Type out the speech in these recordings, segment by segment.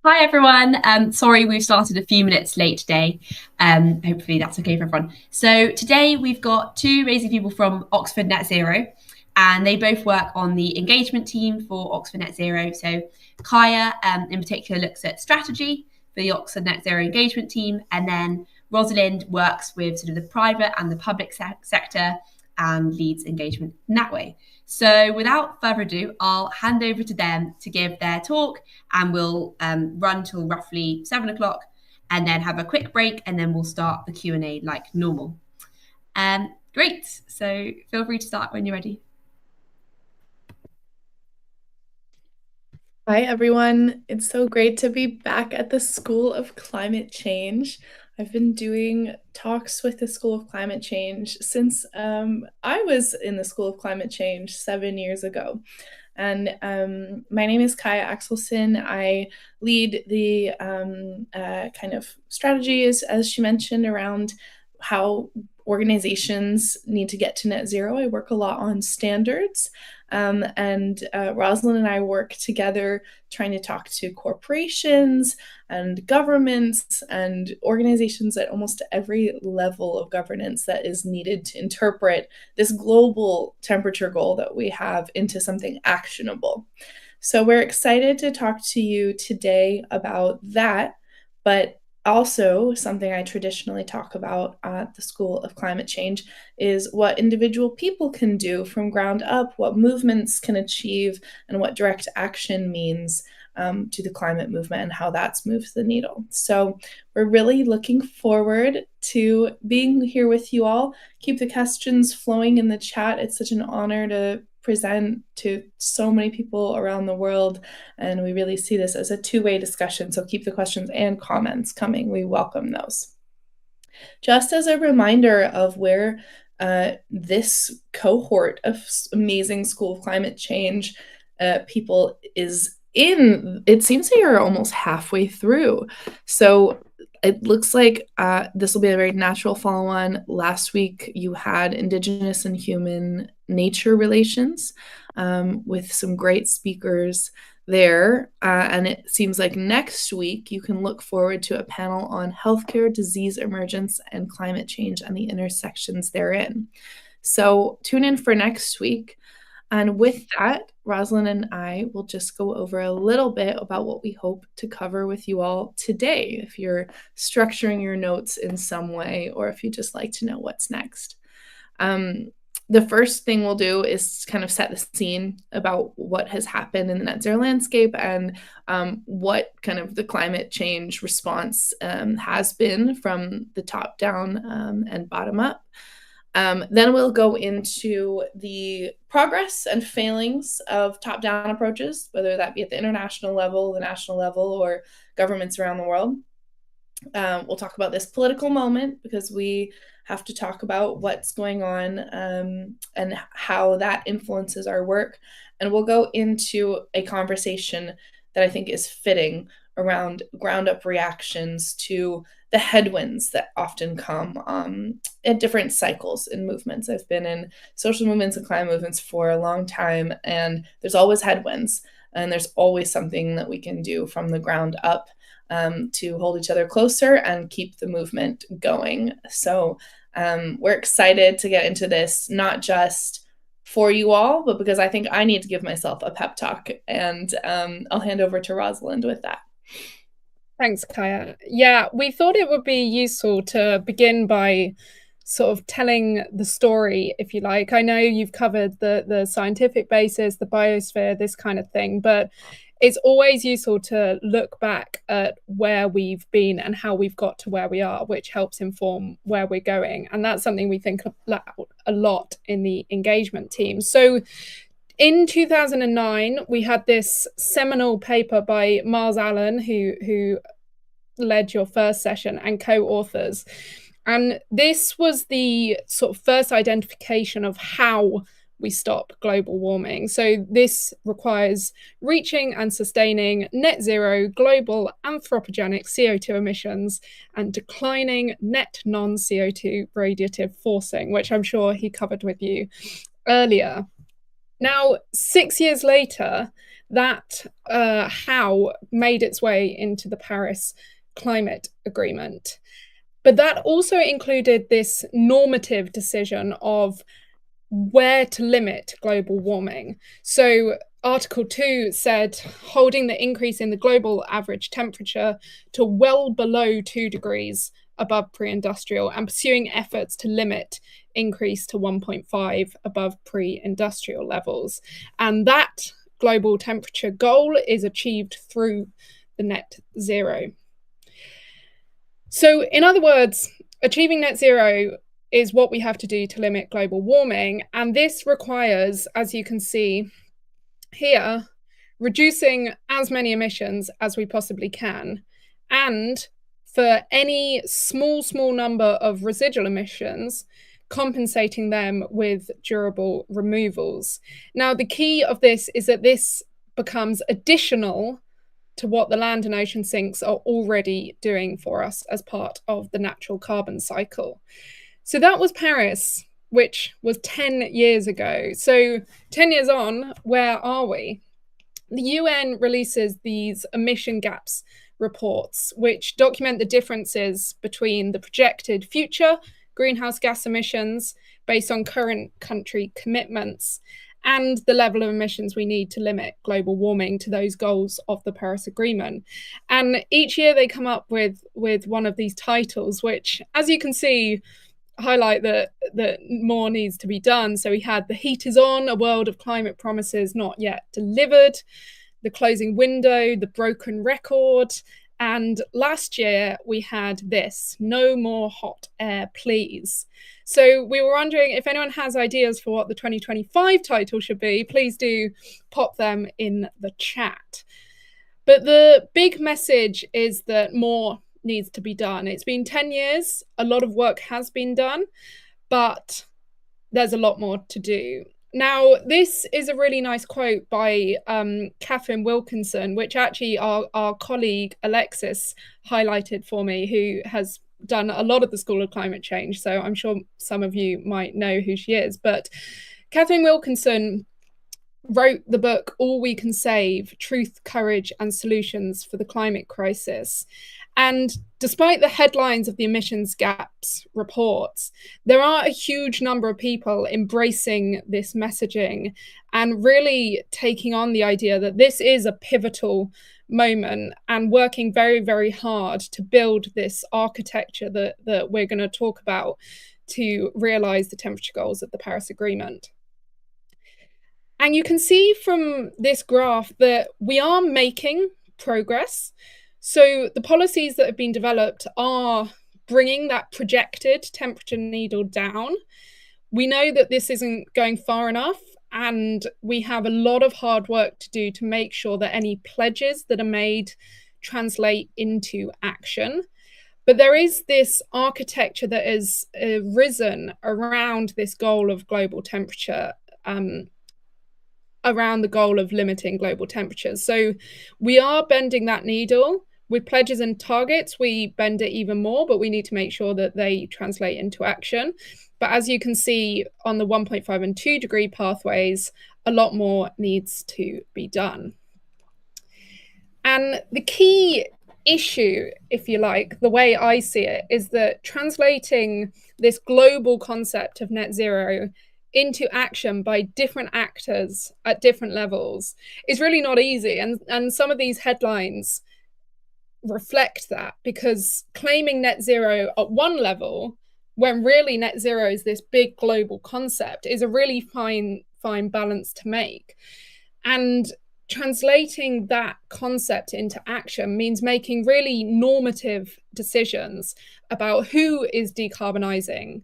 Hi everyone. Sorry we've started a few minutes late today. Hopefully that's okay for everyone. So today we've got two amazing people from Oxford Net Zero, and they both work on the engagement team for Oxford Net Zero. So Kaya, in particular, looks at strategy for the Oxford Net Zero engagement team, and then Rosalind works with sort of the private and the public sector and leads engagement in that way. So without further ado, I'll hand over to them to give their talk, and we'll run till roughly 7 o'clock, and then have a quick break, and then we'll start the Q&A like normal. Great. So feel free to start when you're ready. Hi, everyone. It's so great to be back at the School of Climate Change. I've been doing talks with the School of Climate Change since I was in the School of Climate Change 7 years ago. And my name is Kaya Axelsson. I lead the kind of strategies, as she mentioned, around how organizations need to get to net zero. I work a lot on standards. And Rosalind and I work together trying to talk to corporations and governments and organizations at almost every level of governance that is needed to interpret this global temperature goal that we have into something actionable. So we're excited to talk to you today about that, but also something I traditionally talk about at the School of Climate Change is what individual people can do from ground up, what movements can achieve, and what direct action means to the climate movement and how that's moved the needle. So we're really looking forward to being here with you all. Keep the questions flowing in the chat. It's such an honor to present to so many people around the world, and we really see this as a two-way discussion. So keep the questions and comments coming. We welcome those. Just as a reminder of where this cohort of amazing School of Climate Change people is in, it seems that you're almost halfway through. So it looks like this will be a very natural follow-on. Last week, you had Indigenous and human nature relations with some great speakers there. And it seems like next week you can look forward to a panel on healthcare, disease emergence, and climate change and the intersections therein. So tune in for next week. And with that, Rosalind and I will just go over a little bit about what we hope to cover with you all today, if you're structuring your notes in some way, or if you just like to know what's next. The first thing we'll do is kind of set the scene about what has happened in the net zero landscape and what kind of the climate change response has been from the top down and bottom up. Then we'll go into the progress and failings of top-down approaches, whether that be at the international level, the national level, or governments around the world. We'll talk about this political moment because we have to talk about what's going on and how that influences our work. And we'll go into a conversation that I think is fitting around ground-up reactions to the headwinds that often come at different cycles in movements. I've been in social movements and climate movements for a long time, and there's always headwinds, and there's always something that we can do from the ground up to hold each other closer and keep the movement going. So we're excited to get into this, not just for you all, but because I think I need to give myself a pep talk, and I'll hand over to Rosalind with that. Thanks, Kaya. Yeah, we thought it would be useful to begin by sort of telling the story, if you like. I know you've covered the scientific basis, the biosphere, this kind of thing, but it's always useful to look back at where we've been and how we've got to where we are, which helps inform where we're going. And that's something we think about a lot in the engagement team. So in 2009, we had this seminal paper by Miles Allen, who led your first session, and co-authors. And this was the sort of first identification of how we stop global warming. So this requires reaching and sustaining net zero global anthropogenic CO2 emissions and declining net non-CO2 radiative forcing, which I'm sure he covered with you earlier. Now, 6 years later, that how made its way into the Paris Climate Agreement. But that also included this normative decision of where to limit global warming. So Article 2 said holding the increase in the global average temperature to well below 2 degrees above pre-industrial and pursuing efforts to limit increase to 1.5 above pre-industrial levels. And that global temperature goal is achieved through the net zero. So in other words, achieving net zero is what we have to do to limit global warming. And this requires, as you can see here, reducing as many emissions as we possibly can. And for any small number of residual emissions, compensating them with durable removals. Now, the key of this is that this becomes additional to what the land and ocean sinks are already doing for us as part of the natural carbon cycle. So that was Paris, which was 10 years ago. So 10 years on, where are we? The UN releases these emission gaps reports, which document the differences between the projected future greenhouse gas emissions based on current country commitments and the level of emissions we need to limit global warming to those goals of the Paris Agreement. And each year they come up with one of these titles, which, as you can see, highlight that more needs to be done. So we had The Heat is On, A World of Climate Promises Not Yet Delivered, The Closing Window, The Broken Record, and last year we had this, No More Hot Air Please. So we were wondering if anyone has ideas for what the 2025 title should be, please do pop them in the chat. But the big message is that more needs to be done. It's been 10 years, a lot of work has been done, but there's a lot more to do. Now, this is a really nice quote by Catherine Wilkinson, which actually our colleague Alexis highlighted for me, who has done a lot of the School of Climate Change, so I'm sure some of you might know who she is. But Catherine Wilkinson wrote the book All We Can Save, Truth, Courage and Solutions for the Climate Crisis. And despite the headlines of the emissions gaps reports, there are a huge number of people embracing this messaging and really taking on the idea that this is a pivotal moment and working very, very hard to build this architecture that we're going to talk about to realize the temperature goals of the Paris Agreement. And you can see from this graph that we are making progress. So the policies that have been developed are bringing that projected temperature needle down. We know that this isn't going far enough, and we have a lot of hard work to do to make sure that any pledges that are made translate into action. But there is this architecture that has risen around this goal of global temperature, around the goal of limiting global temperatures. So we are bending that needle. With pledges and targets, we bend it even more, but we need to make sure that they translate into action. But as you can see on the 1.5 and 2 degree pathways, a lot more needs to be done. And the key issue, if you like, the way I see it, is that translating this global concept of net zero into action by different actors at different levels is really not easy. And some of these headlines reflect that, because claiming net zero at one level, when really net zero is this big global concept, is a really fine balance to make. And translating that concept into action means making really normative decisions about who is decarbonizing,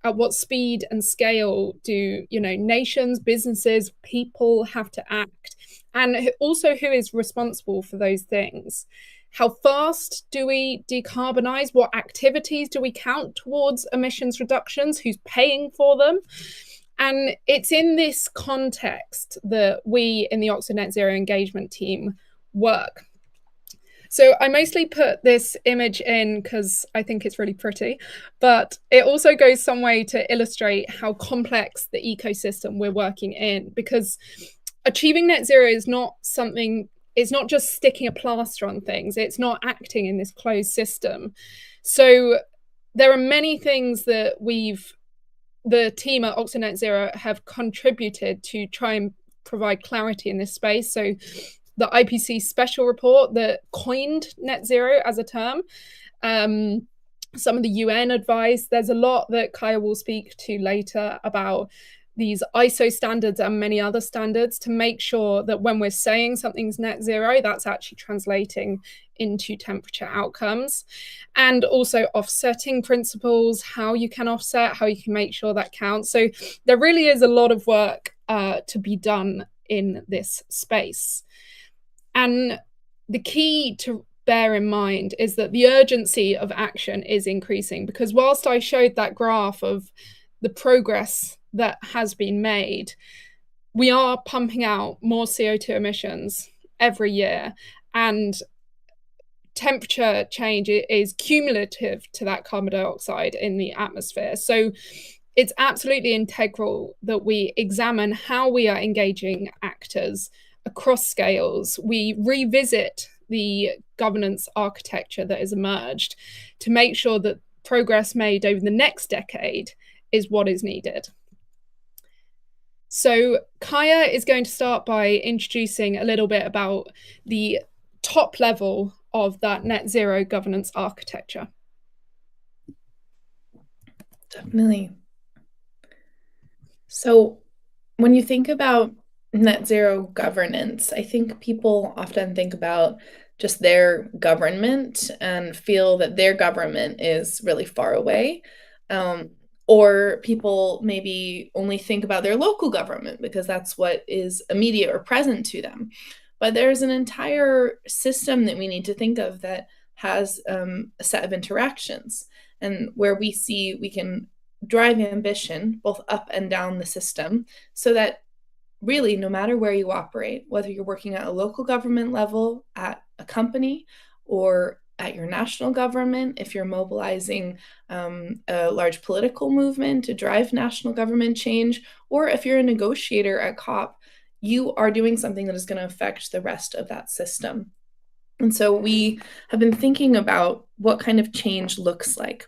at what speed and scale do nations, businesses, people have to act, and also who is responsible for those things. How fast do we decarbonize? What activities do we count towards emissions reductions? Who's paying for them? And it's in this context that we in the Oxford Net Zero Engagement team work. So I mostly put this image in because I think it's really pretty, but it also goes some way to illustrate how complex the ecosystem we're working in, because achieving net zero is not something, it's not just sticking a plaster on things, it's not acting in this closed system. So there are many things that the team at Oxford Net Zero have contributed to try and provide clarity in this space. So the IPCC special report that coined net zero as a term, some of the UN advice, there's a lot that Kaya will speak to later about these ISO standards and many other standards to make sure that when we're saying something's net zero, that's actually translating into temperature outcomes. And also offsetting principles, how you can offset, how you can make sure that counts. So there really is a lot of work to be done in this space. And the key to bear in mind is that the urgency of action is increasing, because whilst I showed that graph of the progress that has been made, we are pumping out more CO2 emissions every year, and temperature change is cumulative to that carbon dioxide in the atmosphere. So it's absolutely integral that we examine how we are engaging actors across scales. We revisit the governance architecture that has emerged to make sure that progress made over the next decade is what is needed. So Kaya is going to start by introducing a little bit about the top level of that net zero governance architecture. Definitely. So when you think about net zero governance, I think people often think about just their government and feel that their government is really far away. Or people maybe only think about their local government because that's what is immediate or present to them. But there's an entire system that we need to think of that has a set of interactions, and where we see we can drive ambition both up and down the system, so that really no matter where you operate, whether you're working at a local government level, at a company, or at your national government, if you're mobilizing a large political movement to drive national government change, or if you're a negotiator at COP, you are doing something that is going to affect the rest of that system. And so we have been thinking about what kind of change looks like.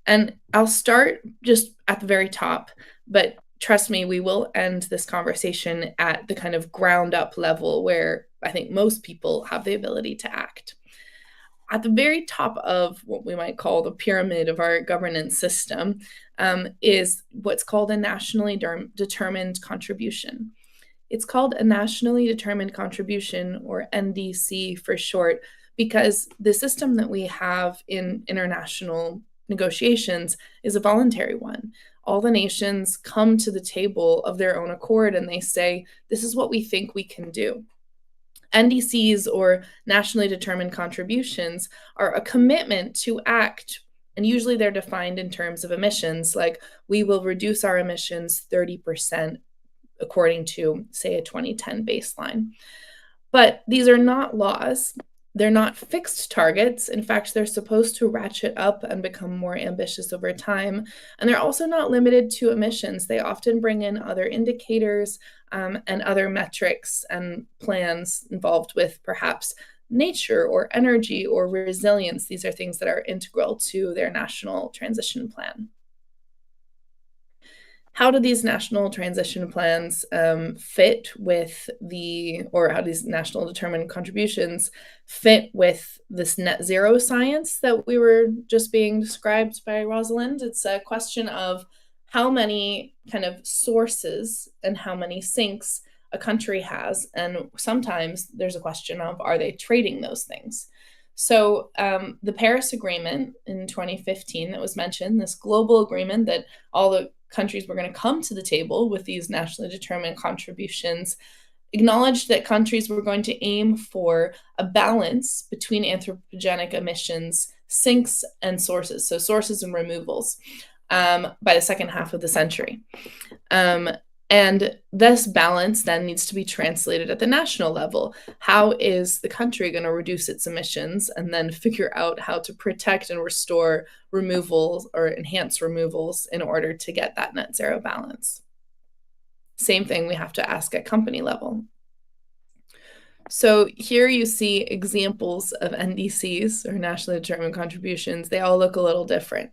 And I'll start just at the very top, but trust me, we will end this conversation at the kind of ground up level where I think most people have the ability to act. At the very top of what we might call the pyramid of our governance system is what's called a nationally determined contribution. It's called a nationally determined contribution, or NDC for short, because the system that we have in international negotiations is a voluntary one. All the nations come to the table of their own accord and they say, this is what we think we can do. NDCs, or nationally determined contributions, are a commitment to act, and usually they're defined in terms of emissions, like we will reduce our emissions 30% according to, say, a 2010 baseline. But these are not laws. They're not fixed targets. In fact, they're supposed to ratchet up and become more ambitious over time. And they're also not limited to emissions. They often bring in other indicators and other metrics and plans involved with perhaps nature or energy or resilience. These are things that are integral to their national transition plan. How do these national transition plans fit with or how do these national determined contributions fit with this net zero science that we were just being described by Rosalind? It's a question of how many kind of sources and how many sinks a country has. And sometimes there's a question of, are they trading those things? So the Paris Agreement in 2015 that was mentioned, this global agreement that all the countries were going to come to the table with these nationally determined contributions, acknowledged that countries were going to aim for a balance between anthropogenic emissions, sinks, and sources, so sources and removals, by the second half of the century. And this balance then needs to be translated at the national level. How is the country going to reduce its emissions and then figure out how to protect and restore removals or enhance removals in order to get that net zero balance? Same thing we have to ask at company level. So here you see examples of NDCs, or nationally determined contributions. They all look a little different.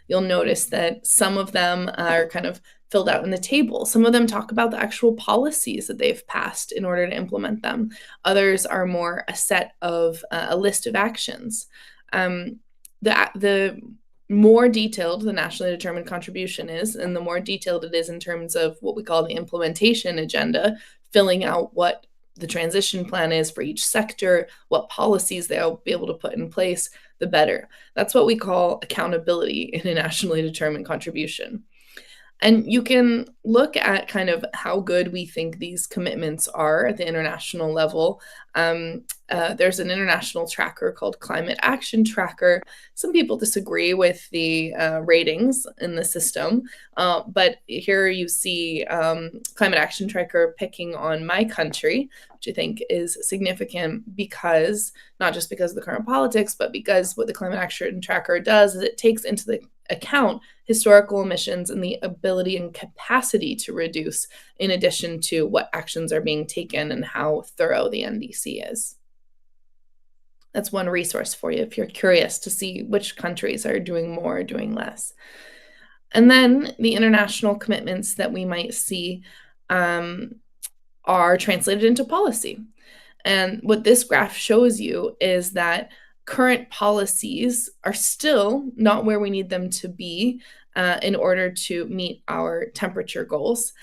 You'll notice that some of them are kind of filled out in the table. Some of them talk about the actual policies that they've passed in order to implement them. Others are more a set of a list of actions. The more detailed the nationally determined contribution is, and the more detailed it is in terms of what we call the implementation agenda, filling out what the transition plan is for each sector, what policies they'll be able to put in place, the better. That's what we call accountability in a nationally determined contribution. And you can look at kind of how good we think these commitments are at the international level. There's an international tracker called Climate Action Tracker. Some people disagree with the ratings in the system, but here you see Climate Action Tracker picking on my country, which I think is significant because, not just because of the current politics, but because what the Climate Action Tracker does is it takes into the account historical emissions and the ability and capacity to reduce, in addition to what actions are being taken and how thorough the NDC is. That's one resource for you if you're curious to see which countries are doing more or doing less. And then the international commitments that we might see are translated into policy. And what this graph shows you is that current policies are still not where we need them to be in order to meet our temperature goals.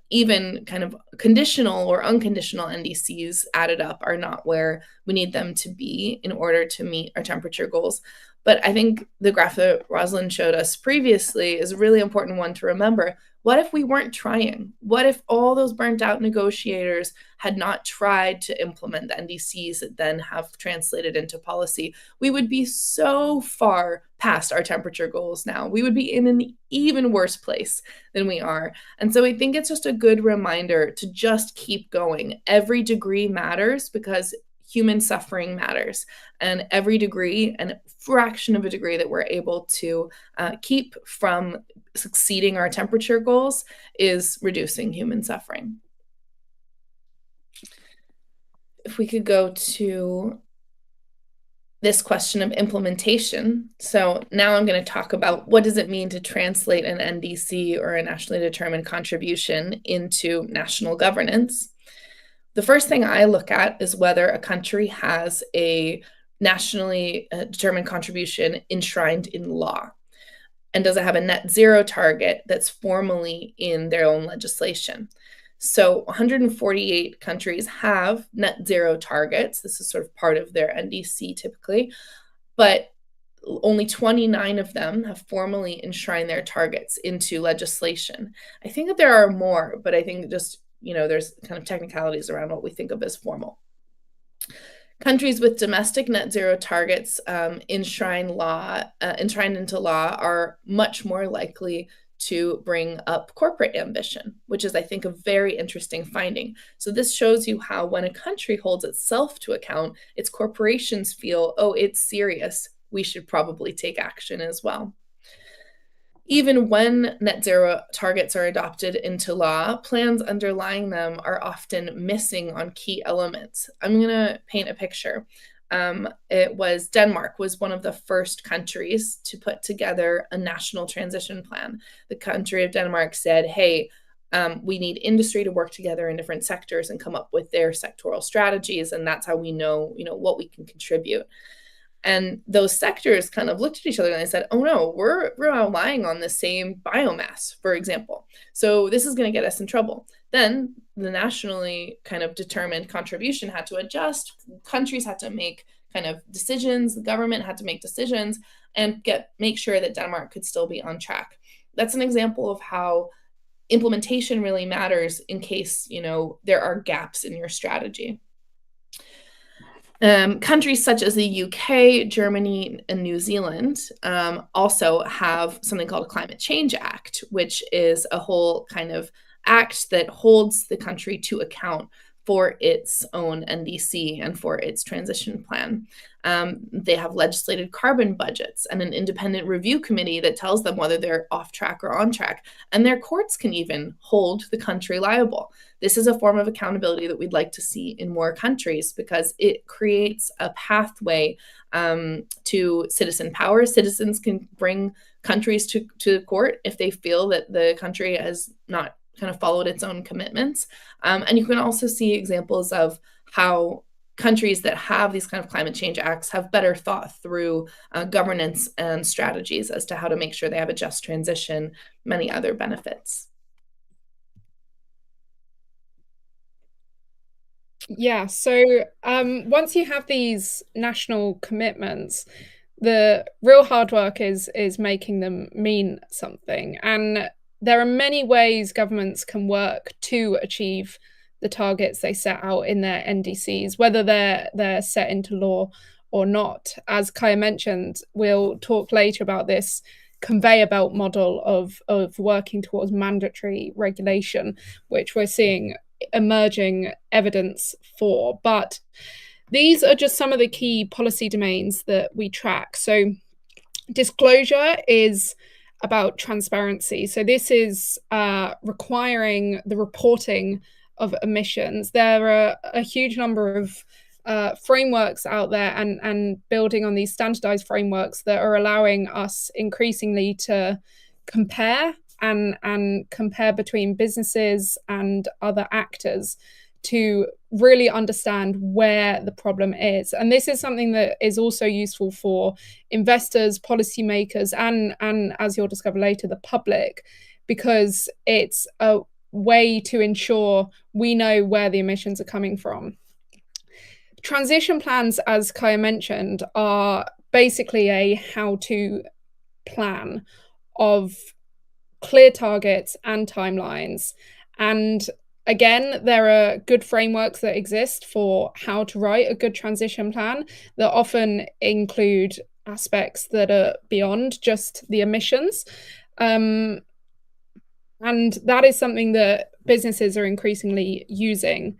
Even kind of conditional or unconditional NDCs added up are not where we need them to be in order to meet our temperature goals. But I think the graph that Rosalind showed us previously is a really important one to remember. What if we weren't trying? What if all those burnt out negotiators had not tried to implement the NDCs that then have translated into policy? We would be so far past our temperature goals now. We would be in an even worse place than we are. And so I think it's just a good reminder to just keep going. Every degree matters because human suffering matters. And every degree and fraction of a degree that we're able to keep from succeeding our temperature goals is reducing human suffering. If we could go to this question of implementation. So now I'm going to talk about what does it mean to translate an NDC or a nationally determined contribution into national governance. The first thing I look at is whether a country has a nationally determined contribution enshrined in law. And does it have a net zero target that's formally in their own legislation? So 148 countries have net zero targets. This is sort of part of their NDC typically, but only 29 of them have formally enshrined their targets into legislation. I think that there are more, but I think just there's kind of technicalities around what we think of as formal. Countries with domestic net zero targets enshrined into law are much more likely to bring up corporate ambition, which is, I think, a very interesting finding. So this shows you how when a country holds itself to account, its corporations feel, oh, it's serious, we should probably take action as well. Even when net zero targets are adopted into law, plans underlying them are often missing on key elements. I'm going to paint a picture. Denmark was one of the first countries to put together a national transition plan. The country of Denmark said, hey, we need industry to work together in different sectors and come up with their sectoral strategies, and that's how we know, what we can contribute. And those sectors kind of looked at each other and they said, oh no, we're relying on the same biomass, for example. So this is going to get us in trouble. Then the nationally kind of determined contribution had to adjust. Countries had to make kind of decisions. The government had to make decisions and make sure that Denmark could still be on track. That's an example of how implementation really matters in case, there are gaps in your strategy. Countries such as the UK, Germany, and New Zealand also have something called a Climate Change Act, which is a whole kind of act that holds the country to account for its own NDC and for its transition plan. They have legislated carbon budgets and an independent review committee that tells them whether they're off track or on track. And their courts can even hold the country liable. This is a form of accountability that we'd like to see in more countries because it creates a pathway to citizen power. Citizens can bring countries to court if they feel that the country has not kind of followed its own commitments. And you can also see examples of how countries that have these kind of climate change acts have better thought through governance and strategies as to how to make sure they have a just transition, many other benefits. Yeah, so once you have these national commitments, the real hard work is making them mean something. And there are many ways governments can work to achieve the targets they set out in their NDCs, whether they're set into law or not. As Kaya mentioned, we'll talk later about this conveyor belt model of working towards mandatory regulation, which we're seeing emerging evidence for. But these are just some of the key policy domains that we track. So disclosure is about transparency. So this is requiring the reporting of emissions. There are a huge number of frameworks out there and building on these standardized frameworks that are allowing us increasingly to compare and compare between businesses and other actors to really understand where the problem is. And this is something that is also useful for investors, policymakers, and as you'll discover later, the public, because it's a way to ensure we know where the emissions are coming from. Transition plans, as Kaya mentioned, are basically a how-to plan of clear targets and timelines. And again, there are good frameworks that exist for how to write a good transition plan that often include aspects that are beyond just the emissions. And that is something that businesses are increasingly using.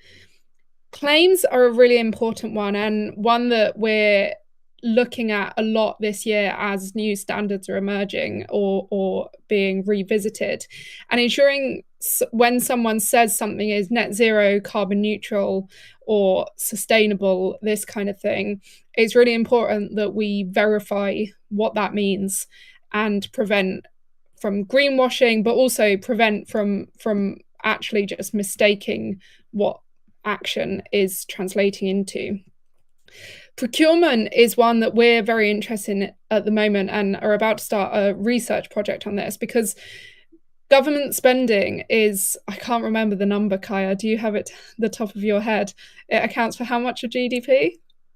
Claims are a really important one, and one that we're looking at a lot this year as new standards are emerging or being revisited, and ensuring when someone says something is net zero, carbon neutral, or sustainable, this kind of thing, it's really important that we verify what that means and prevent from greenwashing, but also prevent from actually just mistaking what action is translating into. Procurement is one that we're very interested in at the moment and are about to start a research project on this, because government spending is, I can't remember the number, Kaya, do you have it at the top of your head? It accounts for how much of GDP?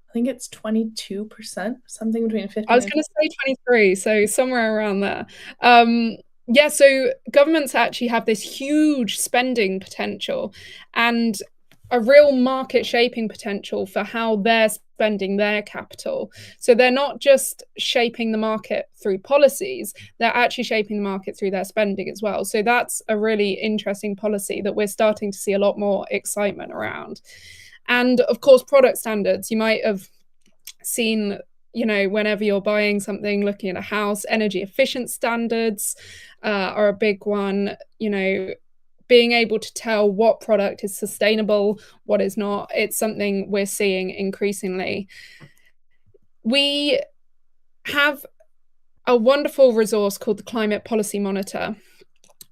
I think it's 22%, something between 50 I was going to say 23, so somewhere around there. Yeah, so governments actually have this huge spending potential and a real market shaping potential for how they're spending their capital. So they're not just shaping the market through policies, they're actually shaping the market through their spending as well. So that's a really interesting policy that we're starting to see a lot more excitement around. And of course, product standards. You might have seen, you know, whenever you're buying something, looking at a house, energy efficient standards are a big one. You know, being able to tell what product is sustainable, what is not, it's something we're seeing increasingly. We have a wonderful resource called the Climate Policy Monitor,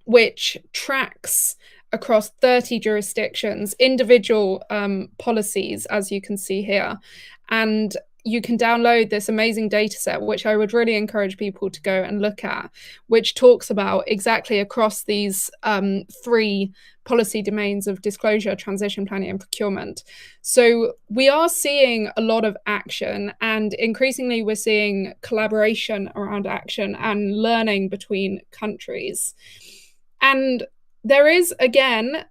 which tracks across 30 jurisdictions, individual policies, as you can see here. And you can download this amazing data set, which I would really encourage people to go and look at, which talks about exactly across these three policy domains of disclosure, transition planning, and procurement. So we are seeing a lot of action, and increasingly we're seeing collaboration around action and learning between countries. And there is, again,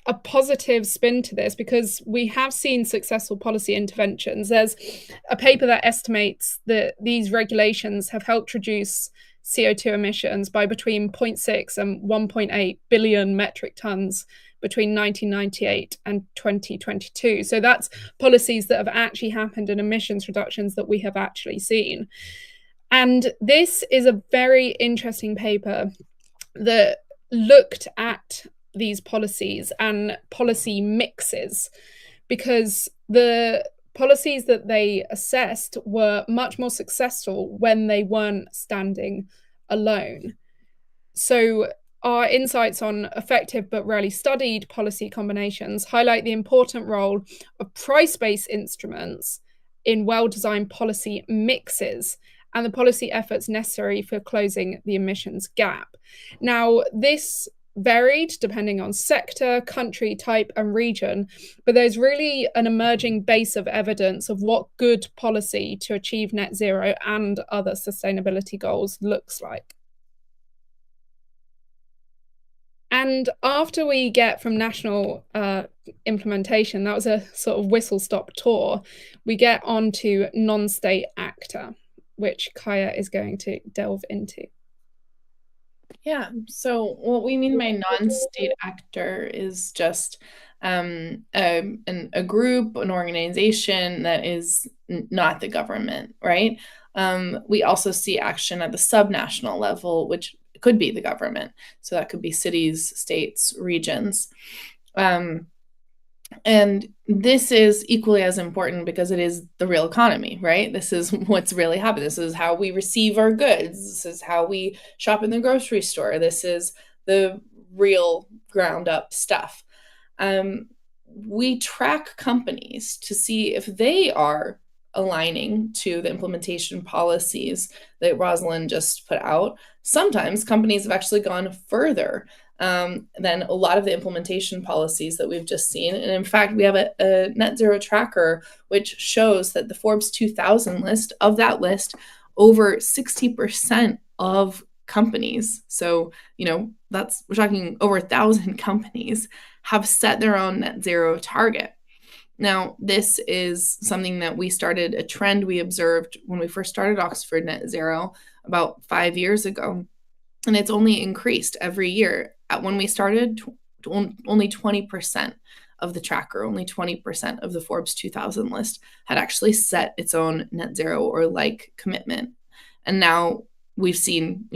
a positive spin to this, because we have seen successful policy interventions. There's a paper that estimates that these regulations have helped reduce CO2 emissions by between 0.6 and 1.8 billion metric tons between 1998 and 2022. So that's policies that have actually happened and emissions reductions that we have actually seen. And this is a very interesting paper that looked at these policies and policy mixes, because the policies that they assessed were much more successful when they weren't standing alone. So our insights on effective but rarely studied policy combinations highlight the important role of price-based instruments in well-designed policy mixes and the policy efforts necessary for closing the emissions gap. Now, this varied depending on sector, country type, and region, but there's really an emerging base of evidence of what good policy to achieve net zero and other sustainability goals looks like. And after we get from national implementation, that was a sort of whistle-stop tour, we get on to non-state actor, which Kaya is going to delve into. Yeah, so what we mean by non-state actor is just a group, an organization that is not the government, right? We also see action at the subnational level, which could be the government. So that could be cities, states, regions. And this is equally as important because it is the real economy, right? This is what's really happening. This is how we receive our goods. This is how we shop in the grocery store. This is the real ground up stuff. We track companies to see if they are aligning to the implementation policies that Rosalind just put out. Sometimes companies have actually gone further than a lot of the implementation policies that we've just seen. And in fact, we have a net zero tracker, which shows that the Forbes 2000 list, of that list, over 60% of companies, so, we're talking over 1,000 companies, have set their own net zero target. Now, this is something that a trend we observed when we first started Oxford Net Zero about 5 years ago, and it's only increased every year. When we started, only 20% of the tracker, only 20% of the Forbes 2000 list had actually set its own net zero or like commitment. And now we've seen,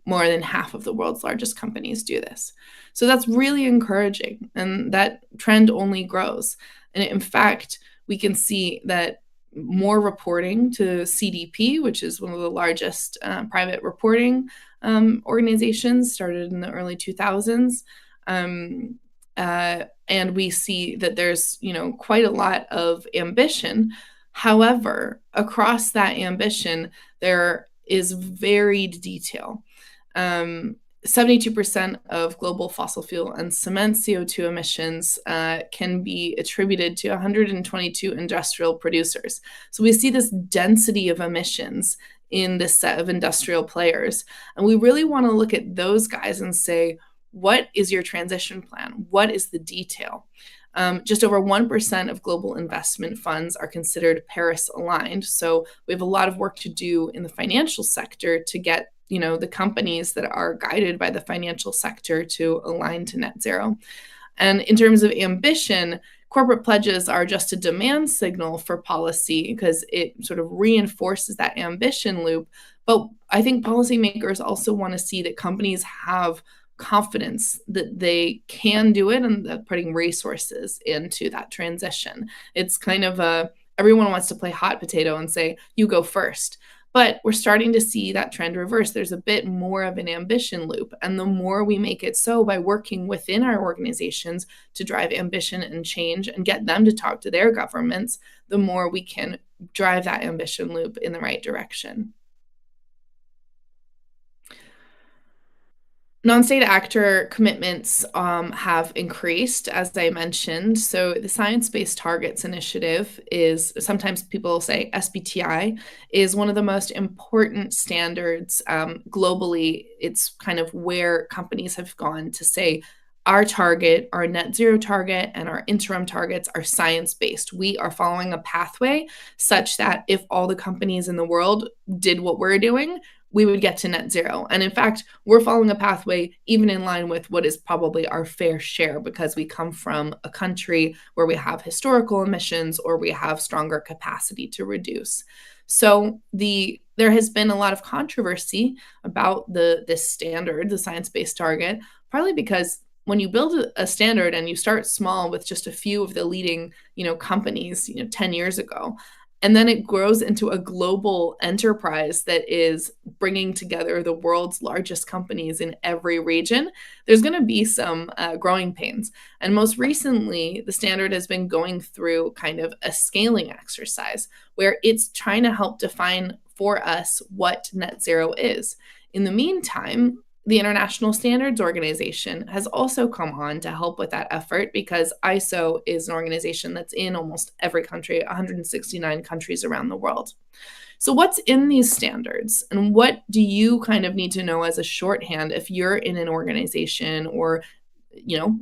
more than half of the world's largest companies do this. So that's really encouraging, and that trend only grows. And in fact, we can see that more reporting to CDP, which is one of the largest private reporting organizations, started in the early 2000s. And we see that there's, quite a lot of ambition. However, across that ambition, there is varied detail. 72% of global fossil fuel and cement CO2 emissions can be attributed to 122 industrial producers. So we see this density of emissions in this set of industrial players. And we really want to look at those guys and say, what is your transition plan? What is the detail? Just over 1% of global investment funds are considered Paris aligned. So we have a lot of work to do in the financial sector to get the companies that are guided by the financial sector to align to net zero. And in terms of ambition, corporate pledges are just a demand signal for policy because it sort of reinforces that ambition loop. But I think policymakers also want to see that companies have confidence that they can do it and that putting resources into that transition. It's kind of everyone wants to play hot potato and say, you go first. But we're starting to see that trend reverse. There's a bit more of an ambition loop. And the more we make it so by working within our organizations to drive ambition and change and get them to talk to their governments, the more we can drive that ambition loop in the right direction. Non-state actor commitments have increased, as I mentioned. So the Science-Based Targets Initiative is, sometimes people say SBTI, is one of the most important standards globally. It's kind of where companies have gone to say, our target, our net zero target, and our interim targets are science-based. We are following a pathway such that if all the companies in the world did what we're doing, we would get to net zero. And in fact, we're following a pathway even in line with what is probably our fair share, because we come from a country where we have historical emissions or we have stronger capacity to reduce. So there has been a lot of controversy about this standard, the science-based target, partly because when you build a standard and you start small with just a few of the leading, companies, 10 years ago, and then it grows into a global enterprise that is bringing together the world's largest companies in every region, there's going to be some growing pains. And most recently, the standard has been going through kind of a scaling exercise where it's trying to help define for us what net zero is. In the meantime, the International Standards Organization has also come on to help with that effort, because ISO is an organization that's in almost every country, 169 countries around the world. So what's in these standards, and what do you kind of need to know as a shorthand if you're in an organization or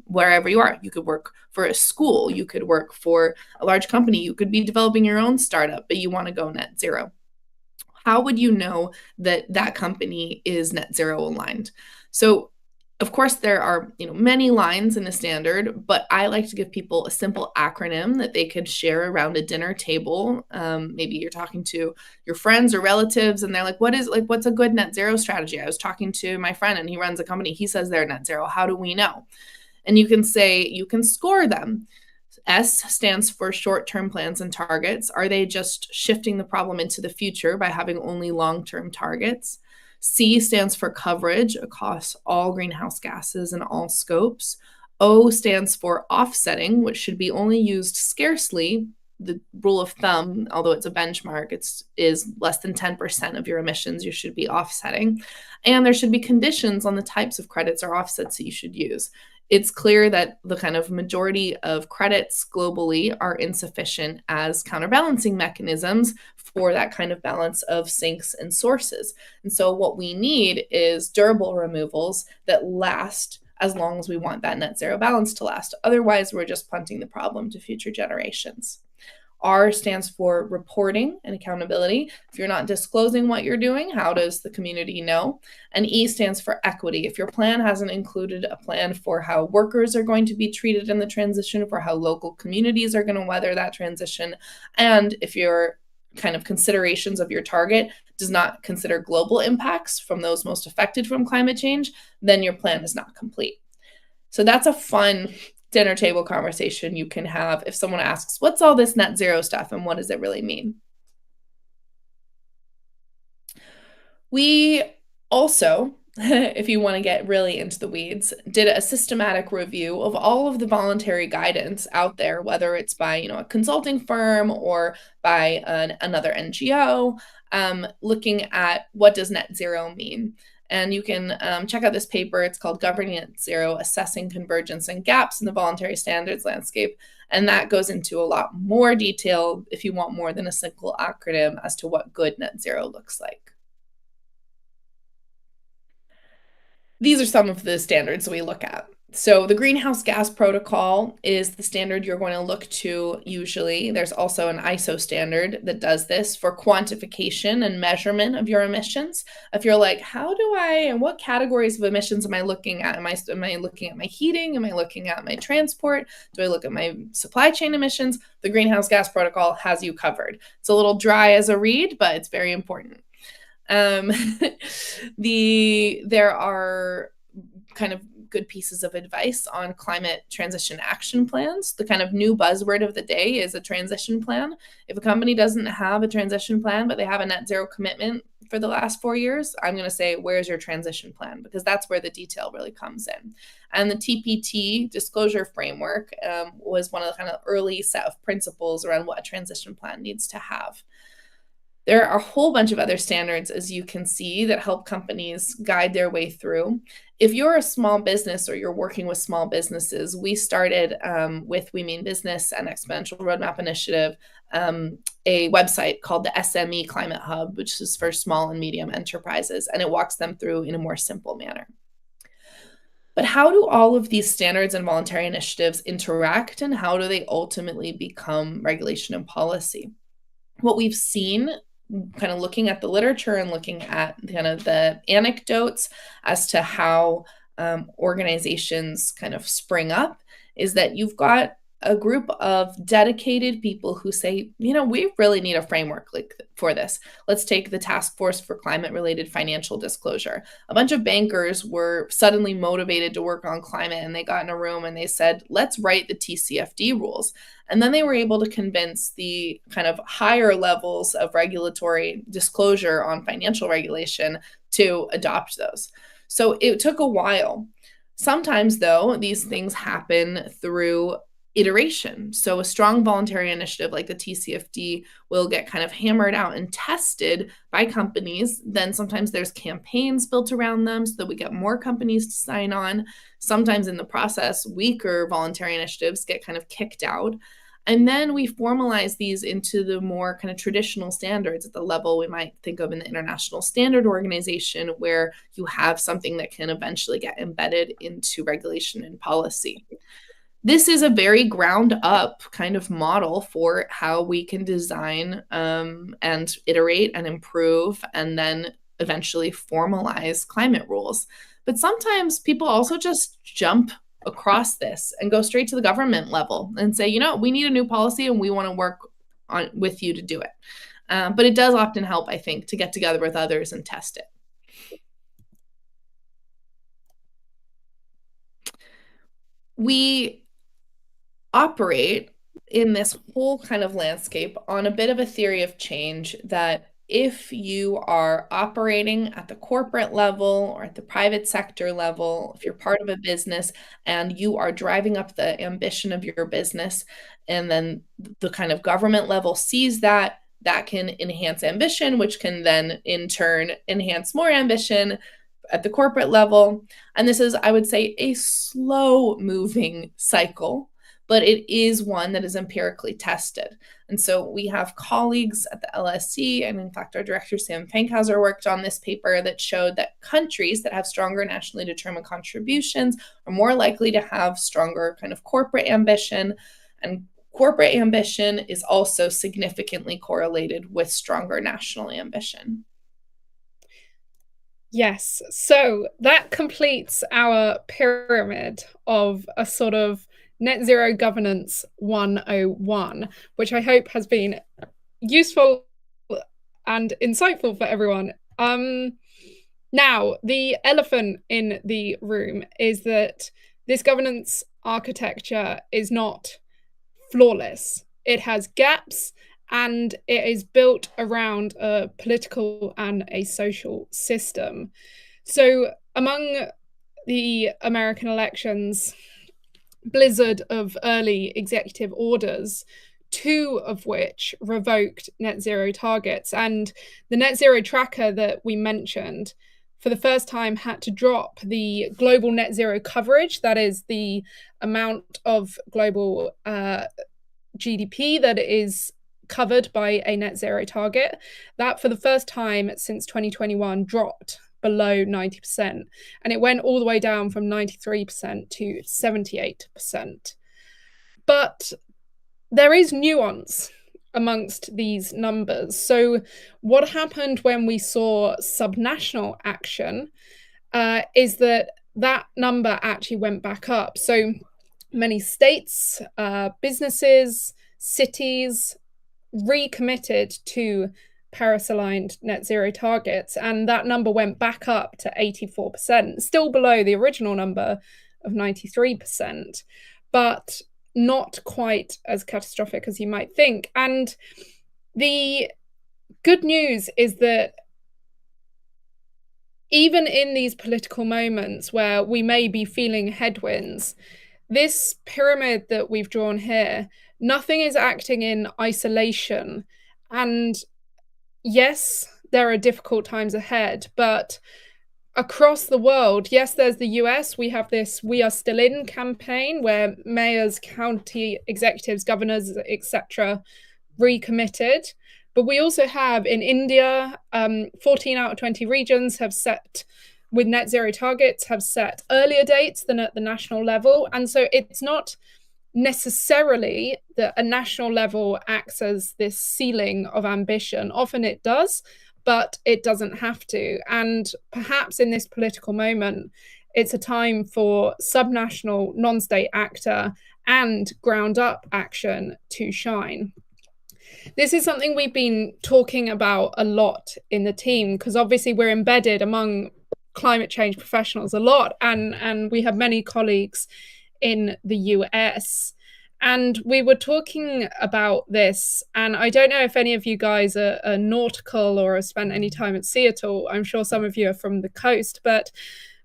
wherever you are? You could work for a school, you could work for a large company, you could be developing your own startup, but you want to go net zero. How would you know that that company is net zero aligned? So, of course, there are many lines in the standard, but I like to give people a simple acronym that they could share around a dinner table. Maybe you're talking to your friends or relatives, and they're like, what's a good net zero strategy? I was talking to my friend, and he runs a company. He says they're net zero. How do we know? And you can score them. S stands for short-term plans and targets. Are they just shifting the problem into the future by having only long-term targets? C stands for coverage across all greenhouse gases and all scopes. O stands for offsetting, which should be only used scarcely. The rule of thumb, although it's a benchmark, is less than 10% of your emissions you should be offsetting. And there should be conditions on the types of credits or offsets that you should use. It's clear that the kind of majority of credits globally are insufficient as counterbalancing mechanisms for that kind of balance of sinks and sources. And so what we need is durable removals that last as long as we want that net zero balance to last. Otherwise, we're just punting the problem to future generations. R stands for reporting and accountability. If you're not disclosing what you're doing, how does the community know? And E stands for equity. If your plan hasn't included a plan for how workers are going to be treated in the transition, for how local communities are going to weather that transition, and if your kind of considerations of your target does not consider global impacts from those most affected from climate change, then your plan is not complete. So that's a fun dinner table conversation you can have if someone asks, what's all this net zero stuff and what does it really mean? We also, if you want to get really into the weeds, did a systematic review of all of the voluntary guidance out there, whether it's by a consulting firm or by another NGO, looking at what does net zero mean. And you can check out this paper. It's called Governing Net Zero, Assessing Convergence and Gaps in the Voluntary Standards Landscape. And that goes into a lot more detail if you want more than a single acronym as to what good net zero looks like. These are some of the standards we look at. So the greenhouse gas protocol is the standard you're going to look to usually. There's also an ISO standard that does this for quantification and measurement of your emissions. If you're like, and what categories of emissions am I looking at? Am I looking at my heating? Am I looking at my transport? Do I look at my supply chain emissions? The greenhouse gas protocol has you covered. It's a little dry as a read, but it's very important. There are kind of good pieces of advice on climate transition action plans. The kind of new buzzword of the day is a transition plan. If a company doesn't have a transition plan, but they have a net zero commitment for the last 4 years, I'm going to say, where's your transition plan? Because that's where the detail really comes in. And the TPT disclosure framework was one of the kind of early set of principles around what a transition plan needs to have. There are a whole bunch of other standards, as you can see, that help companies guide their way through. If you're a small business or you're working with small businesses, we started with We Mean Business and Exponential Roadmap Initiative, a website called the SME Climate Hub, which is for small and medium enterprises, and it walks them through in a more simple manner. But how do all of these standards and voluntary initiatives interact, and how do they ultimately become regulation and policy? What we've seen kind of looking at the literature and looking at kind of the anecdotes as to how organizations kind of spring up, is that you've got a group of dedicated people who say, we really need a framework for this. Let's take the Task Force for Climate-Related Financial Disclosure. A bunch of bankers were suddenly motivated to work on climate, and they got in a room and they said, let's write the TCFD rules. And then they were able to convince the kind of higher levels of regulatory disclosure on financial regulation to adopt those. So it took a while. Sometimes, though, these things happen through iteration. So a strong voluntary initiative like the TCFD will get kind of hammered out and tested by companies. Then sometimes there's campaigns built around them so that we get more companies to sign on. Sometimes in the process, weaker voluntary initiatives get kind of kicked out. And then we formalize these into the more kind of traditional standards at the level we might think of in the International Standard Organization, where you have something that can eventually get embedded into regulation and policy. This is a very ground up kind of model for how we can design and iterate and improve and then eventually formalize climate rules. But sometimes people also just jump across this and go straight to the government level and say, we need a new policy and we want to work with you to do it. But it does often help, I think, to get together with others and test it. We operate in this whole kind of landscape on a bit of a theory of change that if you are operating at the corporate level or at the private sector level, if you're part of a business and you are driving up the ambition of your business, and then the kind of government level sees that can enhance ambition, which can then in turn enhance more ambition at the corporate level. And this is, I would say, a slow moving cycle, but it is one that is empirically tested. And so we have colleagues at the LSE, and in fact, our director, Sam Fankhauser, worked on this paper that showed that countries that have stronger nationally determined contributions are more likely to have stronger kind of corporate ambition. And corporate ambition is also significantly correlated with stronger national ambition. Yes, so that completes our pyramid of a sort of Net Zero Governance 101, which I hope has been useful and insightful for everyone. Now, the elephant in the room is that this governance architecture is not flawless. It has gaps, and it is built around a political and a social system. So among the American elections, blizzard of early executive orders, 2 of which revoked net zero targets. And the net zero tracker that we mentioned, for the first time, had to drop the global net zero coverage, that is the amount of global GDP that is covered by a net zero target. That, for the first time since 2021, dropped below 90%, and it went all the way down from 93% to 78%. But there is nuance amongst these numbers. So what happened when we saw subnational action is that number actually went back up. So many states, businesses, cities recommitted to Paris-aligned net zero targets, and that number went back up to 84%, still below the original number of 93%, but not quite as catastrophic as you might think. And the good news is that even in these political moments where we may be feeling headwinds, this pyramid that we've drawn here, nothing is acting in isolation. And yes, there are difficult times ahead, but across the world, yes, there's the US, we have this We Are Still In campaign where mayors, county executives, governors, etc. recommitted. But we also have in India, 14 out of 20 regions have set, with net zero targets, have set earlier dates than at the national level. And so it's not necessarily that a national level acts as this ceiling of ambition. Often it does, but it doesn't have to. And perhaps in this political moment, it's a time for subnational non-state actor and ground up action to shine. This is something we've been talking about a lot in the team, because obviously we're embedded among climate change professionals a lot, and we have many colleagues in the US. And we were talking about this, and I don't know if any of you guys are nautical or have spent any time at sea at all. I'm sure some of you are from the coast, but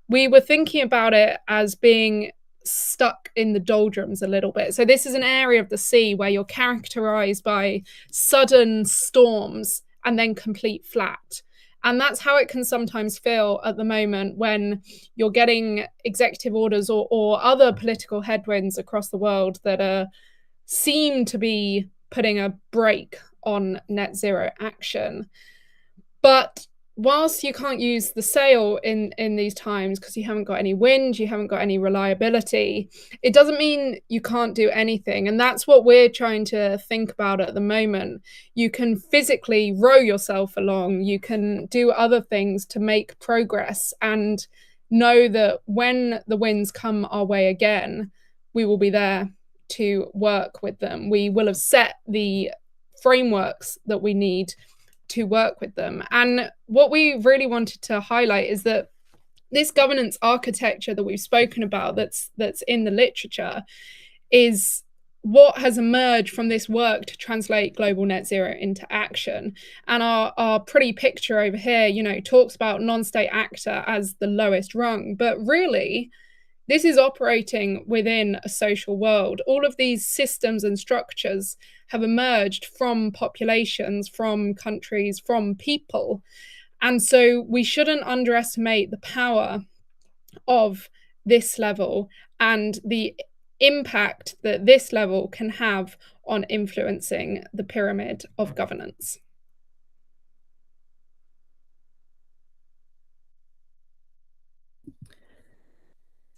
we were thinking about it as being stuck in the doldrums a little bit. So this is an area of the sea where you're characterized by sudden storms and then complete flat. And that's how it can sometimes feel at the moment when you're getting executive orders or other political headwinds across the world that seem to be putting a brake on net zero action. But whilst you can't use the sail in these times because you haven't got any wind, you haven't got any reliability, it doesn't mean you can't do anything. And that's what we're trying to think about at the moment. You can physically row yourself along, you can do other things to make progress, and know that when the winds come our way again, we will be there to work with them. We will have set the frameworks that we need to work with them. And what we really wanted to highlight is that this governance architecture that we've spoken about, that's in the literature, is what has emerged from this work to translate global net zero into action. And our pretty picture over here, talks about non-state actor as the lowest rung, but really this is operating within a social world. All of these systems and structures have emerged from populations, from countries, from people. And so we shouldn't underestimate the power of this level and the impact that this level can have on influencing the pyramid of governance.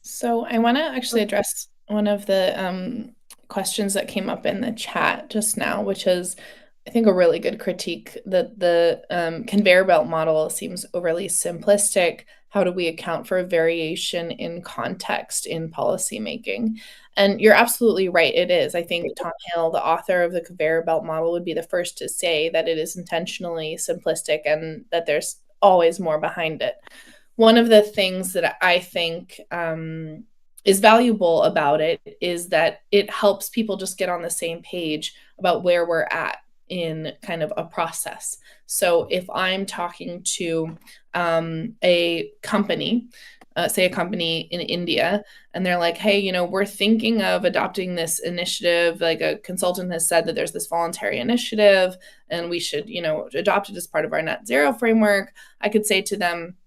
So I want to actually address one of the questions that came up in the chat just now, which is, I think, a really good critique that the conveyor belt model seems overly simplistic. How do we account for variation in context in policymaking? And you're absolutely right, it is. I think Mphil, the author of the conveyor belt model, would be the first to say that it is intentionally simplistic and that there's always more behind it. One of the things that I think is valuable about it is that it helps people just get on the same page about where we're at in kind of a process. So if I'm talking to a company, say a company in India, and they're like, hey, we're thinking of adopting this initiative, like a consultant has said that there's this voluntary initiative and we should, adopt it as part of our net zero framework, I could say to them,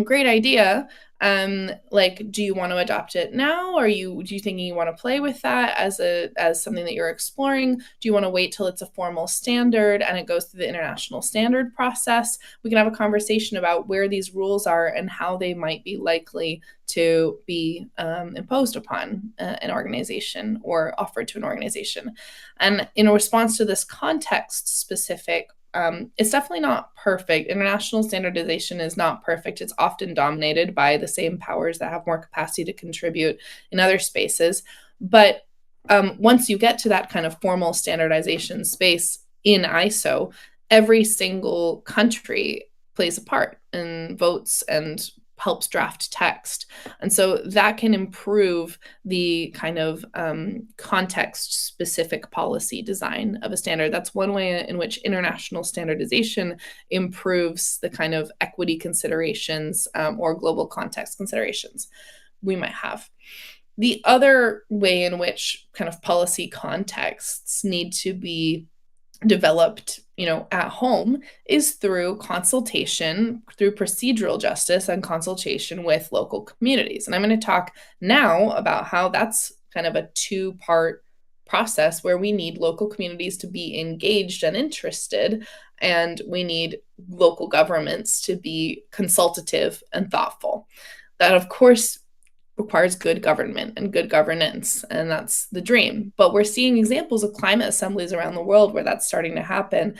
great idea. Do you want to adopt it now? Do you think you want to play with that as something that you're exploring? Do you want to wait till it's a formal standard and it goes through the international standard process? We can have a conversation about where these rules are and how they might be likely to be imposed upon an organization or offered to an organization. And in response to this context specific, it's definitely not perfect. International standardization is not perfect. It's often dominated by the same powers that have more capacity to contribute in other spaces. But once you get to that kind of formal standardization space in ISO, every single country plays a part and votes and helps draft text. And so that can improve the kind of context-specific policy design of a standard. That's one way in which international standardization improves the kind of equity considerations or global context considerations we might have. The other way in which kind of policy contexts need to be developed at home is through consultation, through procedural justice and consultation with local communities. And I'm going to talk now about how that's kind of a two-part process where we need local communities to be engaged and interested, and we need local governments to be consultative and thoughtful. That, of course, requires good government and good governance, and that's the dream. But we're seeing examples of climate assemblies around the world where that's starting to happen,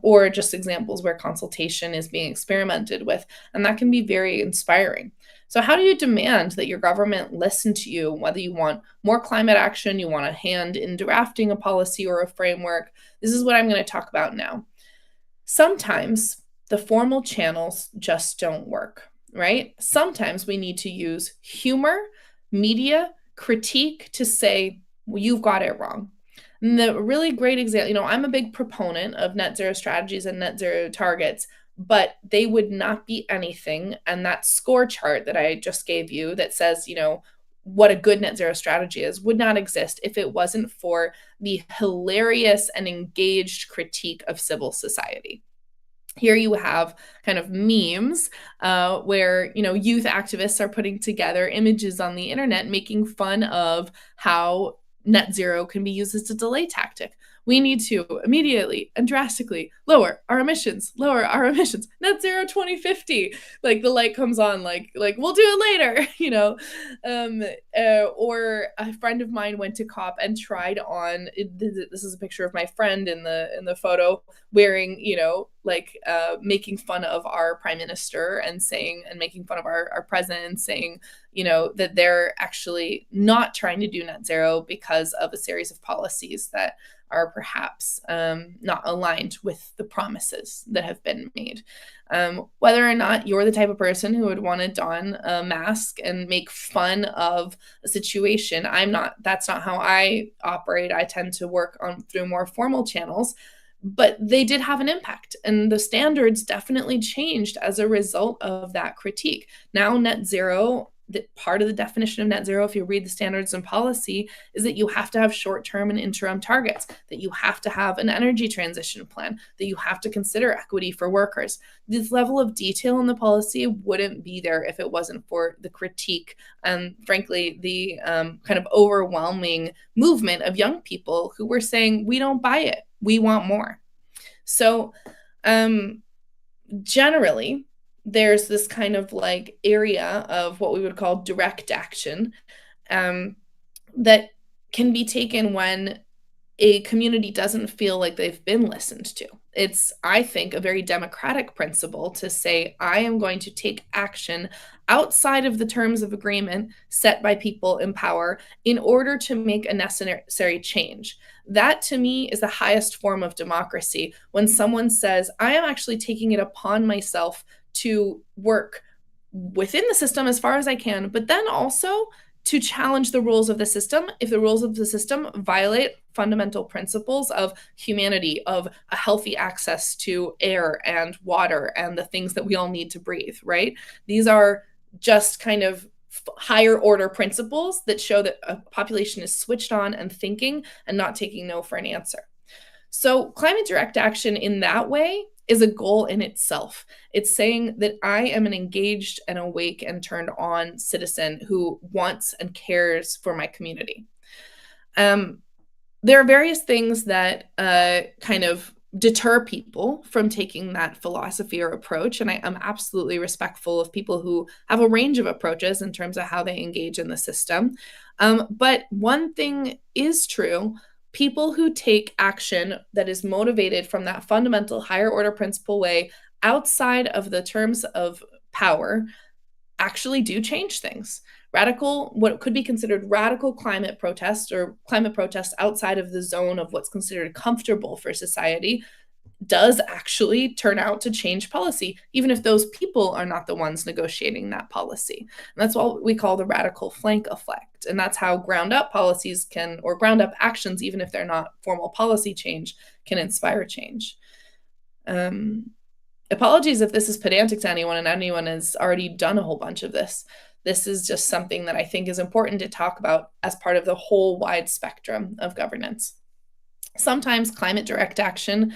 or just examples where consultation is being experimented with, and that can be very inspiring. So how do you demand that your government listen to you, whether you want more climate action, you want a hand in drafting a policy or a framework? This is what I'm going to talk about now. Sometimes the formal channels just don't work, right? Sometimes we need to use humor, media, critique to say, well, you've got it wrong. And the really great example, I'm a big proponent of net zero strategies and net zero targets, but they would not be anything. And that score chart that I just gave you that says, what a good net zero strategy is would not exist if it wasn't for the hilarious and engaged critique of civil society. Here you have kind of memes where, youth activists are putting together images on the internet making fun of how net zero can be used as a delay tactic. We need to immediately and drastically lower our emissions, net zero 2050. Like the light comes on, like we'll do it later, or a friend of mine went to COP and tried on, this is a picture of my friend in the photo wearing, making fun of our prime minister and making fun of our president and saying, that they're actually not trying to do net zero because of a series of policies that are perhaps not aligned with the promises that have been made. Whether or not you're the type of person who would want to don a mask and make fun of a situation, that's not how I operate. I tend to work through more formal channels, but they did have an impact, and the standards definitely changed as a result of that critique. Now net zero, part of the definition of net zero, if you read the standards and policy, is that you have to have short-term and interim targets, that you have to have an energy transition plan, that you have to consider equity for workers. This level of detail in the policy wouldn't be there if it wasn't for the critique and, frankly, the kind of overwhelming movement of young people who were saying, we don't buy it, we want more. So generally, there's this kind of area of what we would call direct action that can be taken when a community doesn't feel like they've been listened to. It's, I think, a very democratic principle to say, I am going to take action outside of the terms of agreement set by people in power in order to make a necessary change. That, to me, is the highest form of democracy, when someone says, I am actually taking it upon myself to work within the system as far as I can, but then also to challenge the rules of the system if the rules of the system violate fundamental principles of humanity, of a healthy access to air and water and the things that we all need to breathe, right? These are just kind of higher order principles that show that a population is switched on and thinking and not taking no for an answer. So climate direct action in that way is a goal in itself. It's saying that I am an engaged and awake and turned on citizen who wants and cares for my community. There are various things that kind of deter people from taking that philosophy or approach, and I am absolutely respectful of people who have a range of approaches in terms of how they engage in the system. But one thing is true: people who take action that is motivated from that fundamental higher order principle way outside of the terms of power actually do change things. What could be considered radical climate protest or climate protest outside of the zone of what's considered comfortable for society does actually turn out to change policy, even if those people are not the ones negotiating that policy. And that's what we call the radical flank effect. And that's how ground up policies can, or ground up actions, even if they're not formal policy change, can inspire change. Apologies if this is pedantic to anyone and anyone has already done a whole bunch of this. This is just something that I think is important to talk about as part of the whole wide spectrum of governance. Sometimes climate direct action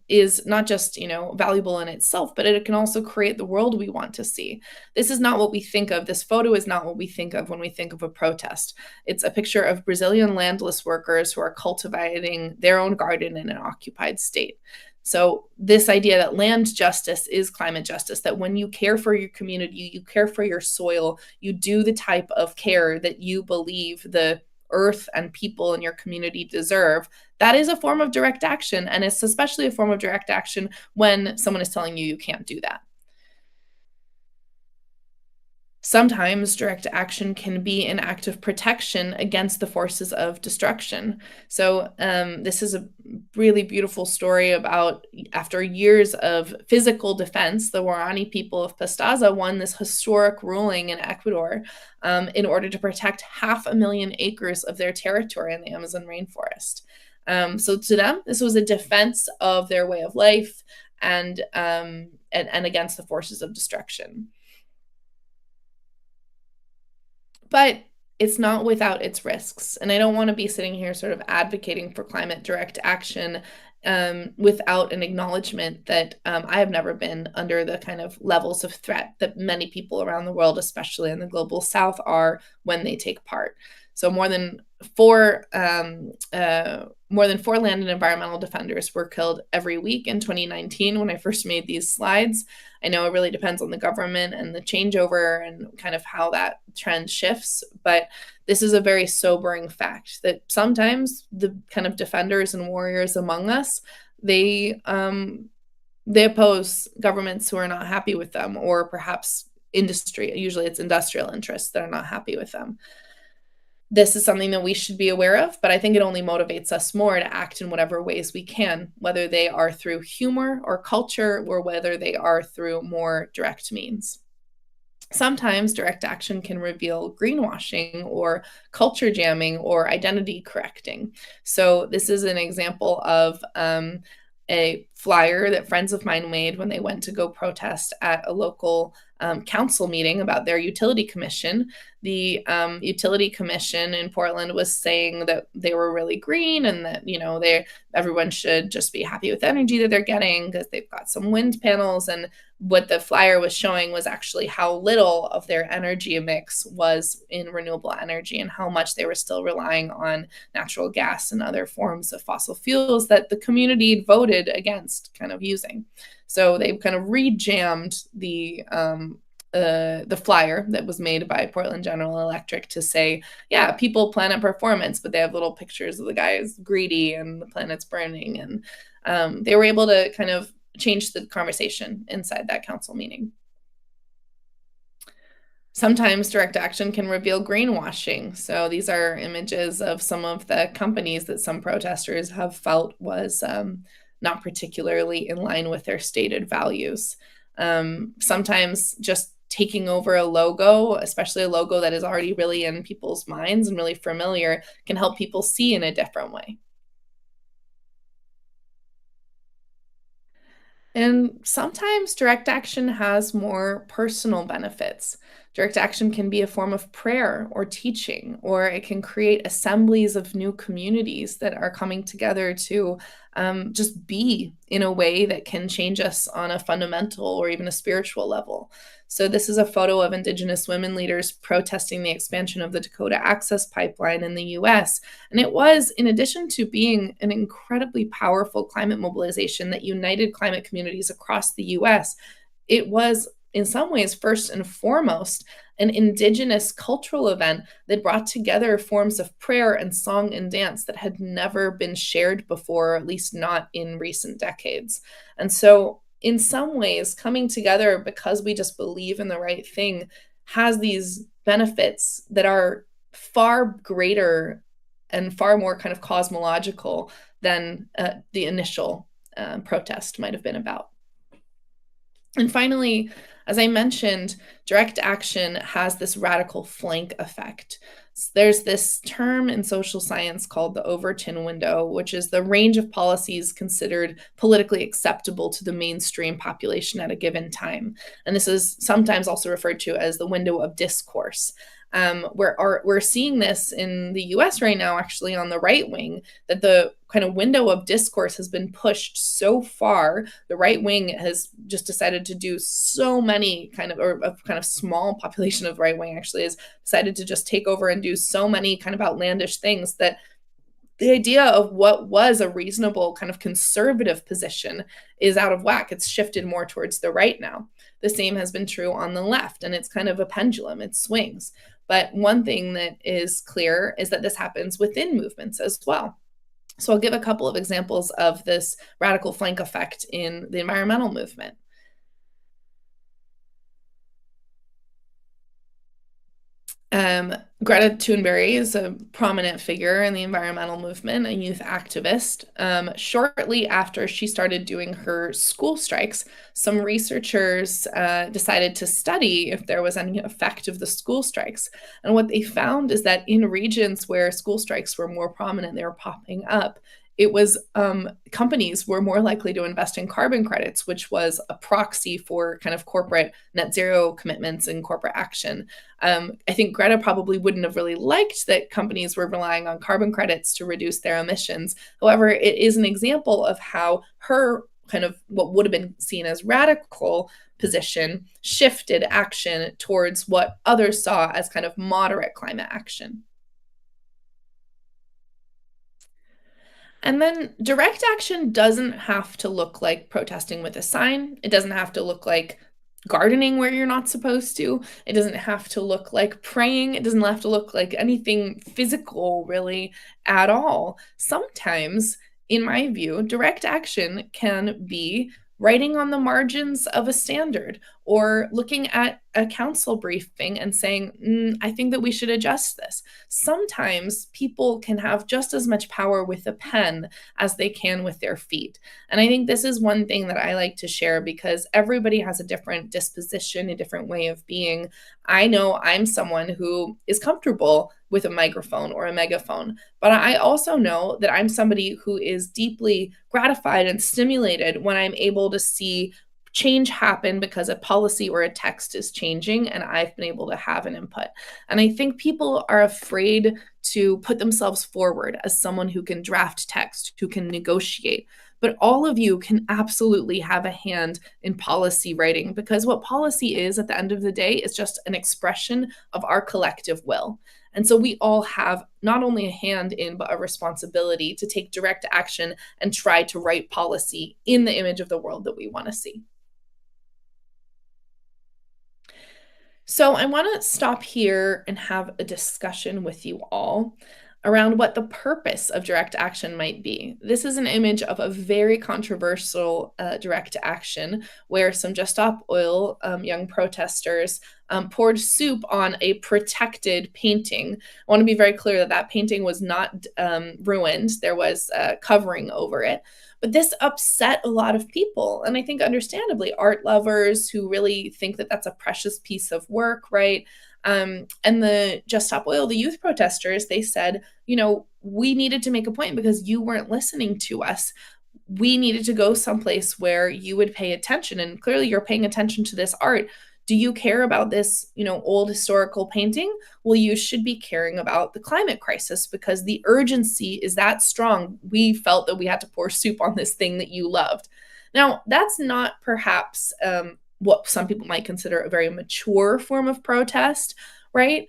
is not just, valuable in itself, but it can also create the world we want to see. This is not what we think of. This photo is not what we think of when we think of a protest. It's a picture of Brazilian landless workers who are cultivating their own garden in an occupied state. So this idea that land justice is climate justice, that when you care for your community, you care for your soil, you do the type of care that you believe the earth and people in your community deserve, that is a form of direct action. And it's especially a form of direct action when someone is telling you you can't do that. Sometimes direct action can be an act of protection against the forces of destruction. So this is a really beautiful story about, after years of physical defense, the Guarani people of Pastaza won this historic ruling in Ecuador in order to protect 500,000 acres of their territory in the Amazon rainforest. So to them, this was a defense of their way of life and against the forces of destruction. But it's not without its risks. And I don't want to be sitting here sort of advocating for climate direct action without an acknowledgement that I have never been under the kind of levels of threat that many people around the world, especially in the global south, are when they take part. So more than four land and environmental defenders were killed every week in 2019 when I first made these slides. I know it really depends on the government and the changeover and kind of how that trend shifts, but this is a very sobering fact that sometimes the kind of defenders and warriors among us, they oppose governments who are not happy with them, or perhaps industry. Usually it's industrial interests that are not happy with them. This is something that we should be aware of, but I think it only motivates us more to act in whatever ways we can, whether they are through humor or culture, or whether they are through more direct means. Sometimes direct action can reveal greenwashing or culture jamming or identity correcting. So this is an example of a flyer that friends of mine made when they went to go protest at a local council meeting about their utility commission. The utility commission in Portland was saying that they were really green and that, everyone should just be happy with the energy that they're getting because they've got some wind panels. And what the flyer was showing was actually how little of their energy mix was in renewable energy and how much they were still relying on natural gas and other forms of fossil fuels that the community voted against kind of using. So they kind of rejammed the flyer that was made by Portland General Electric to say, yeah, people, planet, performance, but they have little pictures of the guys greedy and the planet's burning. And they were able to kind of change the conversation inside that council meeting. Sometimes direct action can reveal greenwashing. So these are images of some of the companies that some protesters have felt was not particularly in line with their stated values. Sometimes just taking over a logo, especially a logo that is already really in people's minds and really familiar, can help people see in a different way. And sometimes direct action has more personal benefits. Direct action can be a form of prayer or teaching, or it can create assemblies of new communities that are coming together to just be in a way that can change us on a fundamental or even a spiritual level. So this is a photo of Indigenous women leaders protesting the expansion of the Dakota Access Pipeline in the US. And it was, in addition to being an incredibly powerful climate mobilization that united climate communities across the US, it was in some ways, first and foremost, an Indigenous cultural event that brought together forms of prayer and song and dance that had never been shared before, or at least not in recent decades. And so in some ways, coming together because we just believe in the right thing has these benefits that are far greater and far more kind of cosmological than the initial protest might have been about. And finally, as I mentioned, direct action has this radical flank effect. There's this term in social science called the Overton window, which is the range of policies considered politically acceptable to the mainstream population at a given time. And this is sometimes also referred to as the window of discourse. We're seeing this in the US right now, actually on the right wing, that the kind of window of discourse has been pushed so far. The right wing has just decided to do so many a kind of small population of right wing actually has decided to just take over and do so many kind of outlandish things that the idea of what was a reasonable kind of conservative position is out of whack. It's shifted more towards the right now. The same has been true on the left, and it's kind of a pendulum, it swings. But one thing that is clear is that this happens within movements as well. So I'll give a couple of examples of this radical flank effect in the environmental movement. Greta Thunberg is a prominent figure in the environmental movement, a youth activist. Shortly after she started doing her school strikes, some researchers decided to study if there was any effect of the school strikes. And what they found is that in regions where school strikes were more prominent, they were popping up, it was companies were more likely to invest in carbon credits, which was a proxy for kind of corporate net zero commitments and corporate action. I think Greta probably wouldn't have really liked that companies were relying on carbon credits to reduce their emissions. However, it is an example of how her kind of what would have been seen as radical position shifted action towards what others saw as kind of moderate climate action. And then direct action doesn't have to look like protesting with a sign. It doesn't have to look like gardening where you're not supposed to. It doesn't have to look like praying. It doesn't have to look like anything physical really at all. Sometimes, in my view, direct action can be writing on the margins of a standard or looking at a council briefing and saying, I think that we should adjust this. Sometimes people can have just as much power with a pen as they can with their feet. And I think this is one thing that I like to share because everybody has a different disposition, a different way of being. I know I'm someone who is comfortable with a microphone or a megaphone, but I also know that I'm somebody who is deeply gratified and stimulated when I'm able to see change happen because a policy or a text is changing and I've been able to have an input. And I think people are afraid to put themselves forward as someone who can draft text, who can negotiate. But all of you can absolutely have a hand in policy writing because what policy is at the end of the day is just an expression of our collective will. And so we all have not only a hand in, but a responsibility to take direct action and try to write policy in the image of the world that we want to see. So I want to stop here and have a discussion with you all around what the purpose of direct action might be. This is an image of a very controversial direct action where some Just Stop Oil young protesters poured soup on a protected painting. I want to be very clear that that painting was not ruined. There was covering over it. But this upset a lot of people. And I think understandably, art lovers who really think that that's a precious piece of work, right? And the Just Stop Oil, the youth protesters, they said, we needed to make a point because you weren't listening to us. We needed to go someplace where you would pay attention. And clearly you're paying attention to this art. Do you care about this, old historical painting? Well, you should be caring about the climate crisis because the urgency is that strong. We felt that we had to pour soup on this thing that you loved. Now, that's not perhaps what some people might consider a very mature form of protest, right?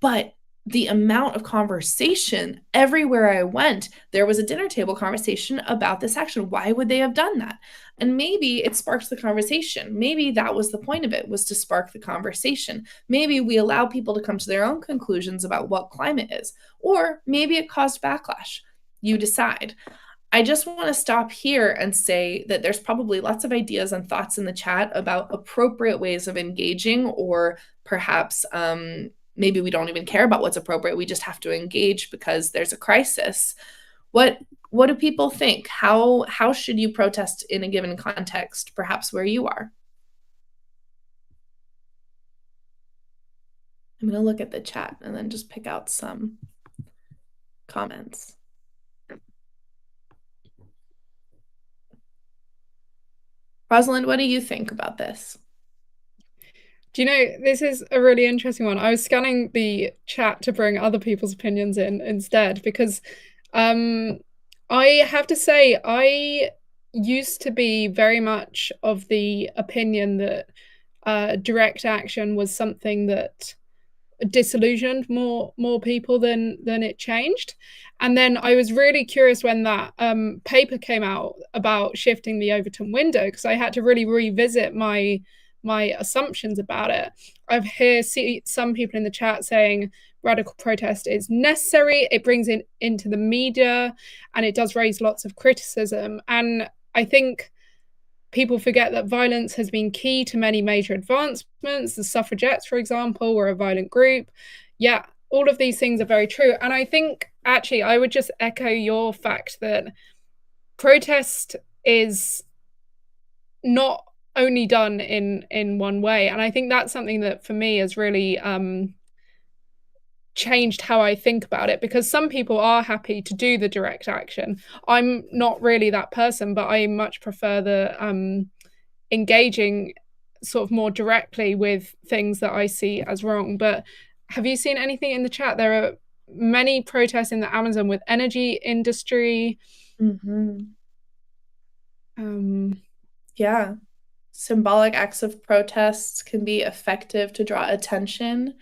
But the amount of conversation everywhere I went, there was a dinner table conversation about this action. Why would they have done that? And maybe it sparks the conversation. Maybe that was the point of it, was to spark the conversation. Maybe we allow people to come to their own conclusions about what climate is, or maybe it caused backlash. You decide. I just want to stop here and say that there's probably lots of ideas and thoughts in the chat about appropriate ways of engaging, or perhaps maybe we don't even care about what's appropriate. We just have to engage because there's a crisis. What do people think? How should you protest in a given context, perhaps where you are? I'm going to look at the chat and then just pick out some comments. Rosalind, what do you think about this? Do you know, this is a really interesting one. I was scanning the chat to bring other people's opinions in instead because I have to say I used to be very much of the opinion that direct action was something that disillusioned more people than it changed. And then I was really curious when that paper came out about shifting the Overton window, because I had to really revisit my assumptions about it. I see some people in the chat saying radical protest is necessary. It brings it into the media, and it does raise lots of criticism. And I think people forget that violence has been key to many major advancements. The suffragettes, for example, were a violent group. Yeah, all of these things are very true. And I think, actually, I would just echo your fact that protest is not only done in one way. And I think that's something that, for me, has really changed how I think about it, because some people are happy to do the direct action. I'm not really that person, but I much prefer the engaging sort of more directly with things that I see as wrong. But have you seen anything in the chat? There are many protests in the Amazon with energy industry. Yeah. Symbolic acts of protests can be effective to draw attention.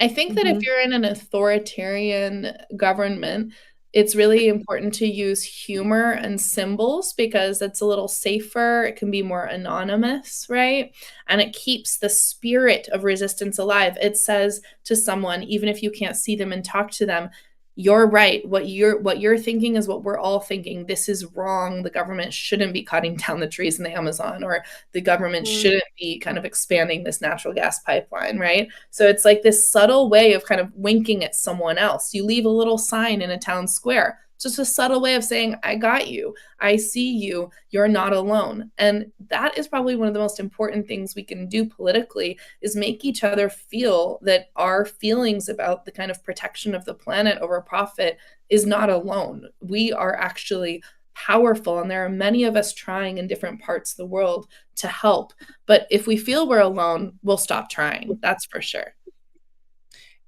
I think that if you're in an authoritarian government, it's really important to use humor and symbols because it's a little safer. It can be more anonymous, right? And it keeps the spirit of resistance alive. It says to someone, even if you can't see them and talk to them, you're right. What you're thinking is what we're all thinking. This is wrong. The government shouldn't be cutting down the trees in the Amazon, or the government shouldn't be kind of expanding this natural gas pipeline, right? So it's like this subtle way of kind of winking at someone else. You leave a little sign in a town square. Just a subtle way of saying, I got you. I see you. You're not alone. And that is probably one of the most important things we can do politically, is make each other feel that our feelings about the kind of protection of the planet over profit is not alone. We are actually powerful, and there are many of us trying in different parts of the world to help. But if we feel we're alone, we'll stop trying. That's for sure.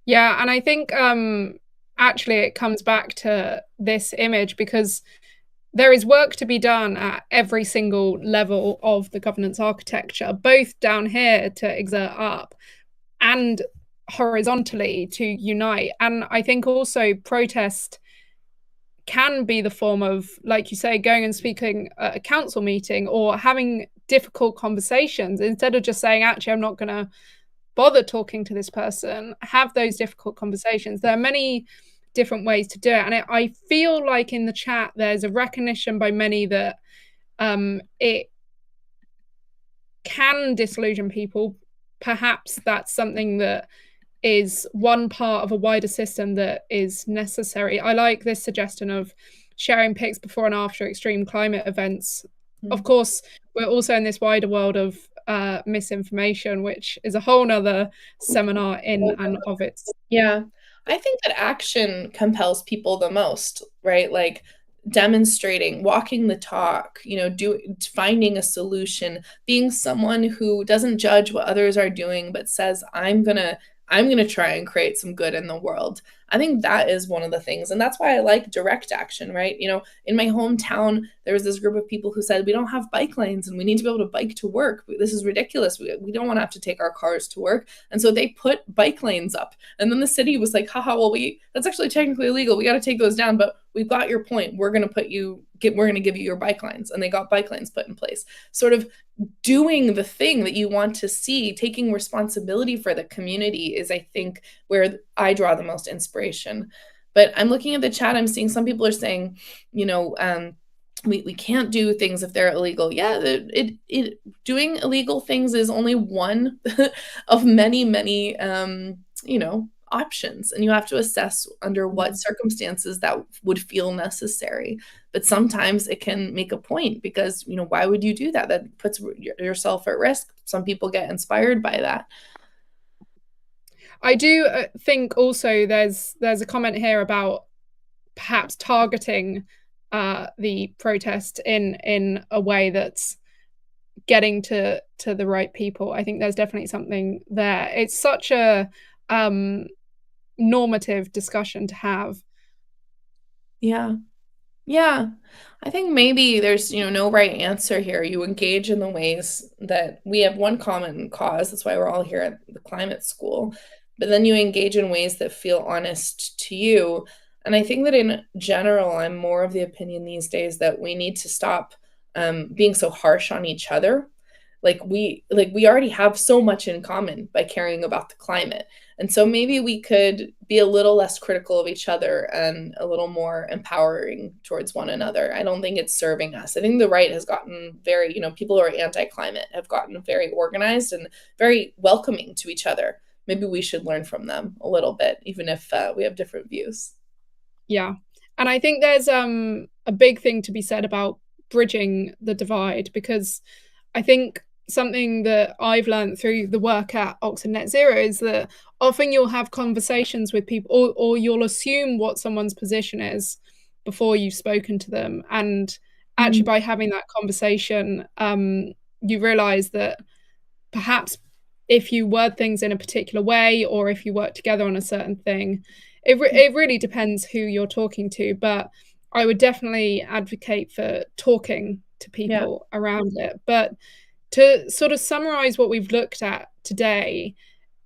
Yeah, and I think actually it comes back to this image, because there is work to be done at every single level of the governance architecture, both down here to exert up and horizontally to unite. And I think also protest can be the form of, like you say, going and speaking at a council meeting or having difficult conversations, instead of just saying, actually, I'm not going to bother talking to this person. Have those difficult conversations. There are many different ways to do it. And I feel like in the chat, there's a recognition by many that it can disillusion people. Perhaps that's something that is one part of a wider system that is necessary. I like this suggestion of sharing pics before and after extreme climate events. Of course, we're also in this wider world of misinformation, which is a whole nother seminar in and of its. Yeah. I think that action compels people the most, right? Like demonstrating, walking the talk, finding a solution, being someone who doesn't judge what others are doing, but says, I'm gonna try and create some good in the world. I think that is one of the things. And that's why I like direct action, right? In my hometown, there was this group of people who said, we don't have bike lanes and we need to be able to bike to work. This is ridiculous. We don't want to have to take our cars to work. And so they put bike lanes up. And then the city was like, haha, well, that's actually technically illegal. We got to take those down, but we've got your point. We're going to give you your bike lanes. And they got bike lanes put in place. Sort of doing the thing that you want to see, taking responsibility for the community is, I think, where I draw the most inspiration. But I'm looking at the chat, I'm seeing some people are saying, we can't do things if they're illegal. Yeah, doing illegal things is only one of many, many, options, and you have to assess under what circumstances that would feel necessary. But sometimes it can make a point, because why would you do that? That puts yourself at risk. Some people get inspired by that. I do think also there's a comment here about perhaps targeting the protest in a way that's getting to the right people. I think there's definitely something there. It's such a normative discussion to have. Yeah. I think maybe there's no right answer here. You engage in the ways that we have one common cause. That's why we're all here at the climate school. but then you engage in ways that feel honest to you. And I think that in general, I'm more of the opinion these days that we need to stop being so harsh on each other. We already have so much in common by caring about the climate. And so maybe we could be a little less critical of each other and a little more empowering towards one another. I don't think it's serving us. I think the right has gotten very, people who are anti-climate have gotten very organized and very welcoming to each other. Maybe we should learn from them a little bit, even if we have different views. Yeah. And I think there's a big thing to be said about bridging the divide, because I think something that I've learned through the work at Oxford Net Zero is that often you'll have conversations with people, or you'll assume what someone's position is before you've spoken to them. And actually, by having that conversation, you realize that perhaps if you word things in a particular way, or if you work together on a certain thing, it really depends who you're talking to. But I would definitely advocate for talking to people around it. But to sort of summarize what we've looked at today,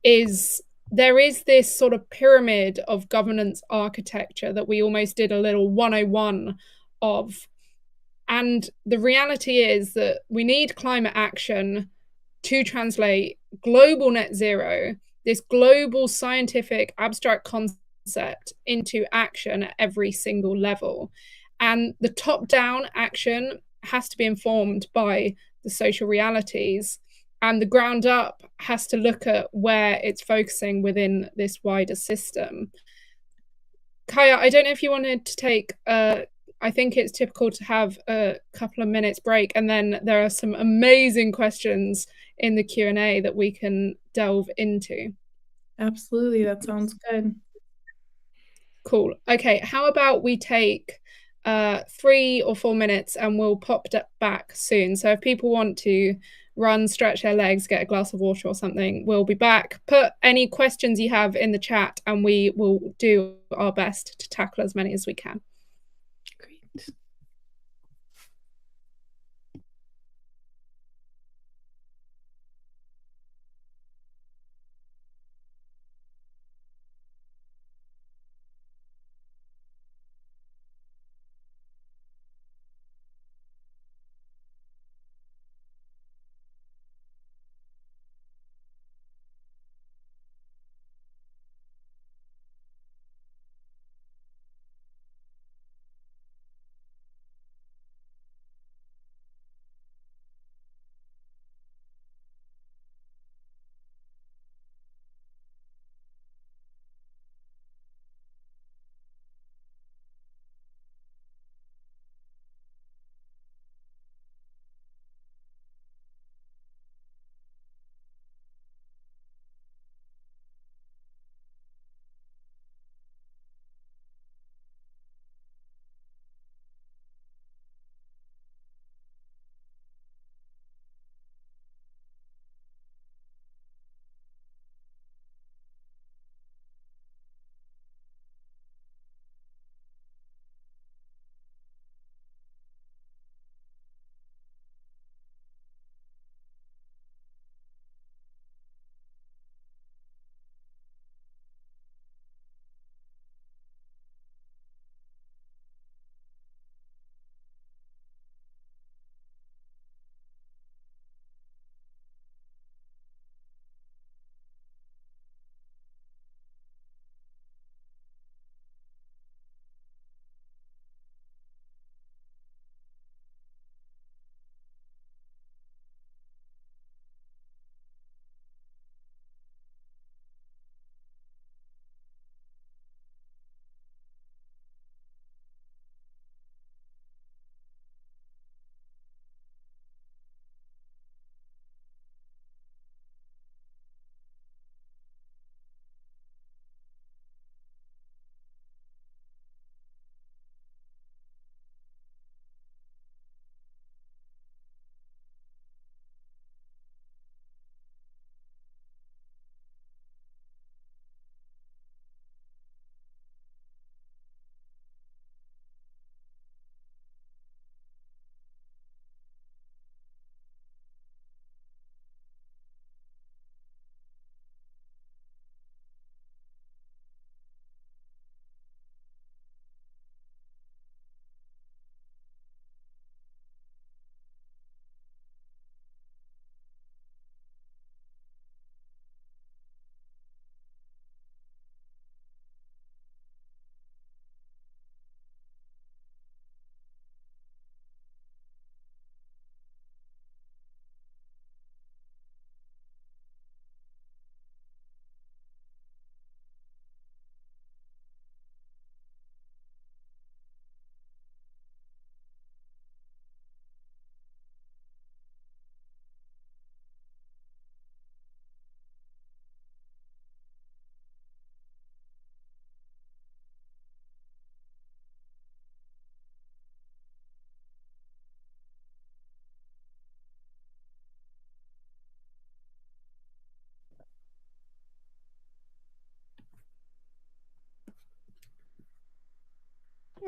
is there is this sort of pyramid of governance architecture that we almost did a little 101 of. And the reality is that we need climate action to translate global net zero, this global scientific abstract concept, into action at every single level. And the top-down action has to be informed by the social realities, and the ground up has to look at where it's focusing within this wider system. Kaya, I don't know if you wanted to take I think it's typical to have a couple of minutes break, and then there are some amazing questions in the Q&A that we can delve into. Absolutely, that sounds good. Cool. Okay, how about we take 3 or 4 minutes and we'll pop back soon. So if people want to run, stretch their legs, get a glass of water or something, we'll be back. Put any questions you have in the chat and we will do our best to tackle as many as we can. Great.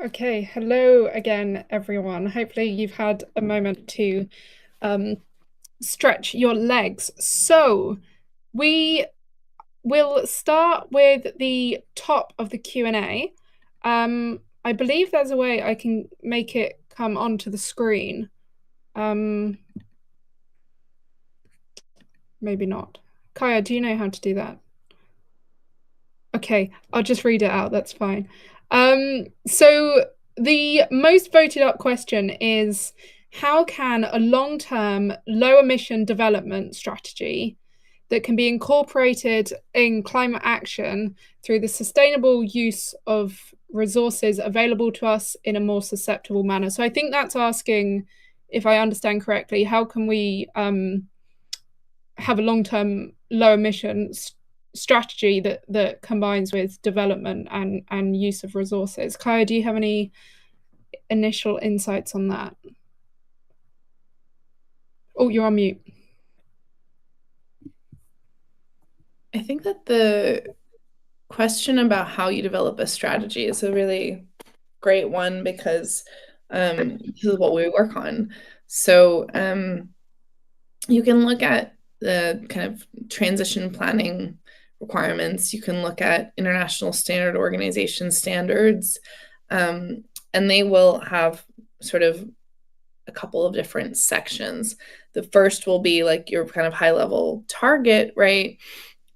Okay, hello again, everyone. Hopefully you've had a moment to stretch your legs. So we will start with the top of the Q&A. I believe there's a way I can make it come onto the screen. Maybe not. Kaya, do you know how to do that? Okay, I'll just read it out, that's fine. So the most voted up question is, how can a long-term low emission development strategy that can be incorporated in climate action through the sustainable use of resources available to us in a more susceptible manner? So I think that's asking, if I understand correctly, how can we have a long-term low emissions strategy that combines with development and use of resources. Kaya, do you have any initial insights on that? Oh, you're on mute. I think that the question about how you develop a strategy is a really great one, because this is what we work on. So you can look at the kind of transition planning requirements. You can look at international standard organization standards, and they will have sort of a couple of different sections. The first will be like your kind of high level target, right?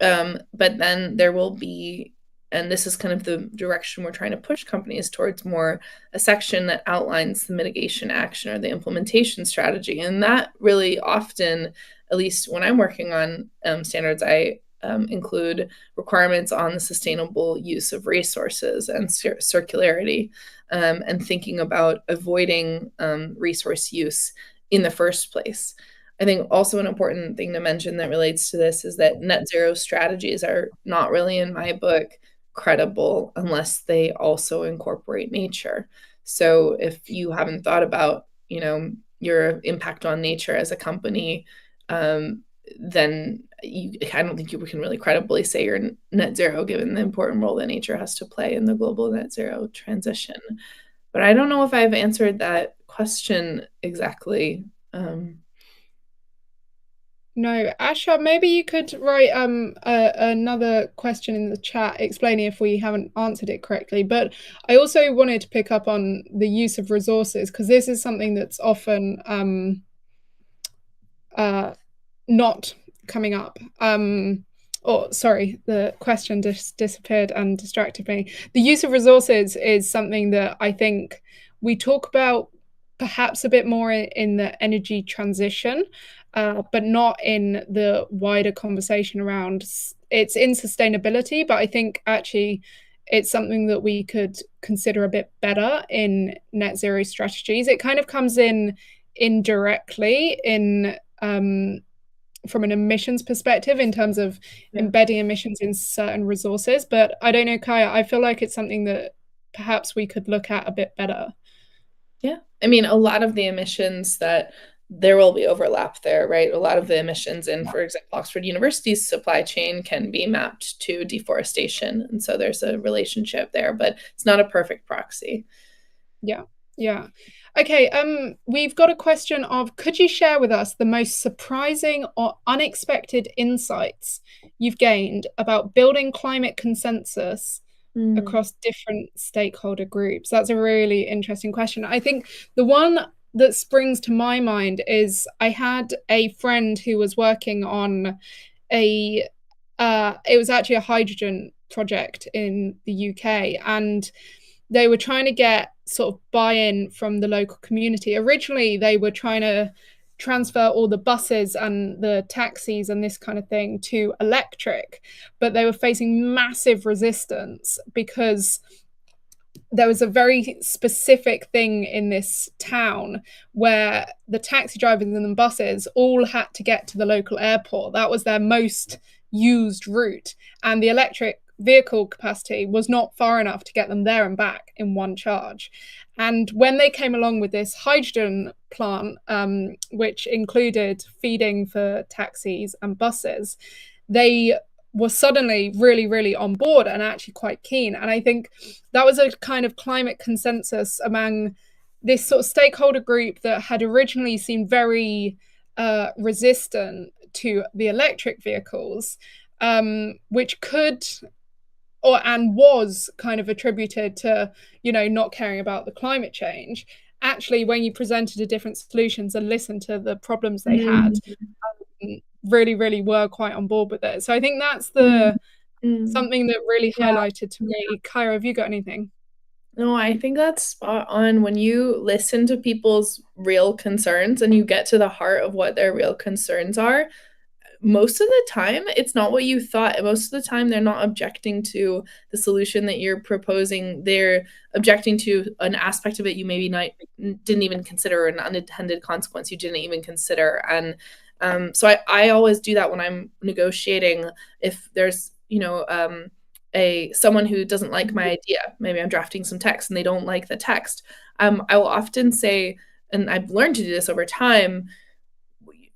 But then there will be, and this is kind of the direction we're trying to push companies towards, more a section that outlines the mitigation action or the implementation strategy. And that really often, at least when I'm working on standards, I include requirements on the sustainable use of resources and circularity, and thinking about avoiding resource use in the first place. I think also an important thing to mention that relates to this is that net zero strategies are not really, in my book, credible unless they also incorporate nature. So if you haven't thought about, your impact on nature as a company, then I don't think you can really credibly say you're net zero, given the important role that nature has to play in the global net zero transition. But I don't know if I've answered that question exactly. No, Asha, maybe you could write another question in the chat explaining if we haven't answered it correctly. But I also wanted to pick up on the use of resources, because this is something that's often not coming up. Sorry, the question just disappeared and distracted me. The use of resources is something that I think we talk about perhaps a bit more in the energy transition, but not in the wider conversation around it's in sustainability. But I think actually it's something that we could consider a bit better in net zero strategies. It kind of comes in indirectly in from an emissions perspective in terms of embedding emissions in certain resources. But I don't know, Kaya, I feel like it's something that perhaps we could look at a bit better. Yeah. I mean, a lot of the emissions that there will be overlap there, right? A lot of the emissions in, for example, Oxford University's supply chain can be mapped to deforestation. And so there's a relationship there, but it's not a perfect proxy. Yeah. Yeah. Okay, we've got a question of, could you share with us the most surprising or unexpected insights you've gained about building climate consensus across different stakeholder groups? That's a really interesting question. I think the one that springs to my mind is I had a friend who was working on it was actually a hydrogen project in the UK, and they were trying to get sort of buy-in from the local community. Originally, they were trying to transfer all the buses and the taxis and this kind of thing to electric, but they were facing massive resistance because there was a very specific thing in this town where the taxi drivers and the buses all had to get to the local airport. That was their most used route, and the electric vehicle capacity was not far enough to get them there and back in one charge. And when they came along with this hydrogen plant, which included feeding for taxis and buses, they was suddenly really, really on board and actually quite keen. And I think that was a kind of climate consensus among this sort of stakeholder group that had originally seemed very resistant to the electric vehicles, which could and was kind of attributed to, not caring about the climate change. Actually, when you presented different solutions and listened to the problems they had, really, really were quite on board with it. So I think that's something that really highlighted to me. Kyra, have you got anything? No, I think that's spot on. When you listen to people's real concerns and you get to the heart of what their real concerns are, most of the time it's not what you thought. Most of the time they're not objecting to the solution that you're proposing. They're objecting to an aspect of it you maybe didn't even consider, an unintended consequence you didn't even consider. And so I always do that when I'm negotiating. If there's someone who doesn't like my idea, maybe I'm drafting some text and they don't like the text, I will often say, and I've learned to do this over time,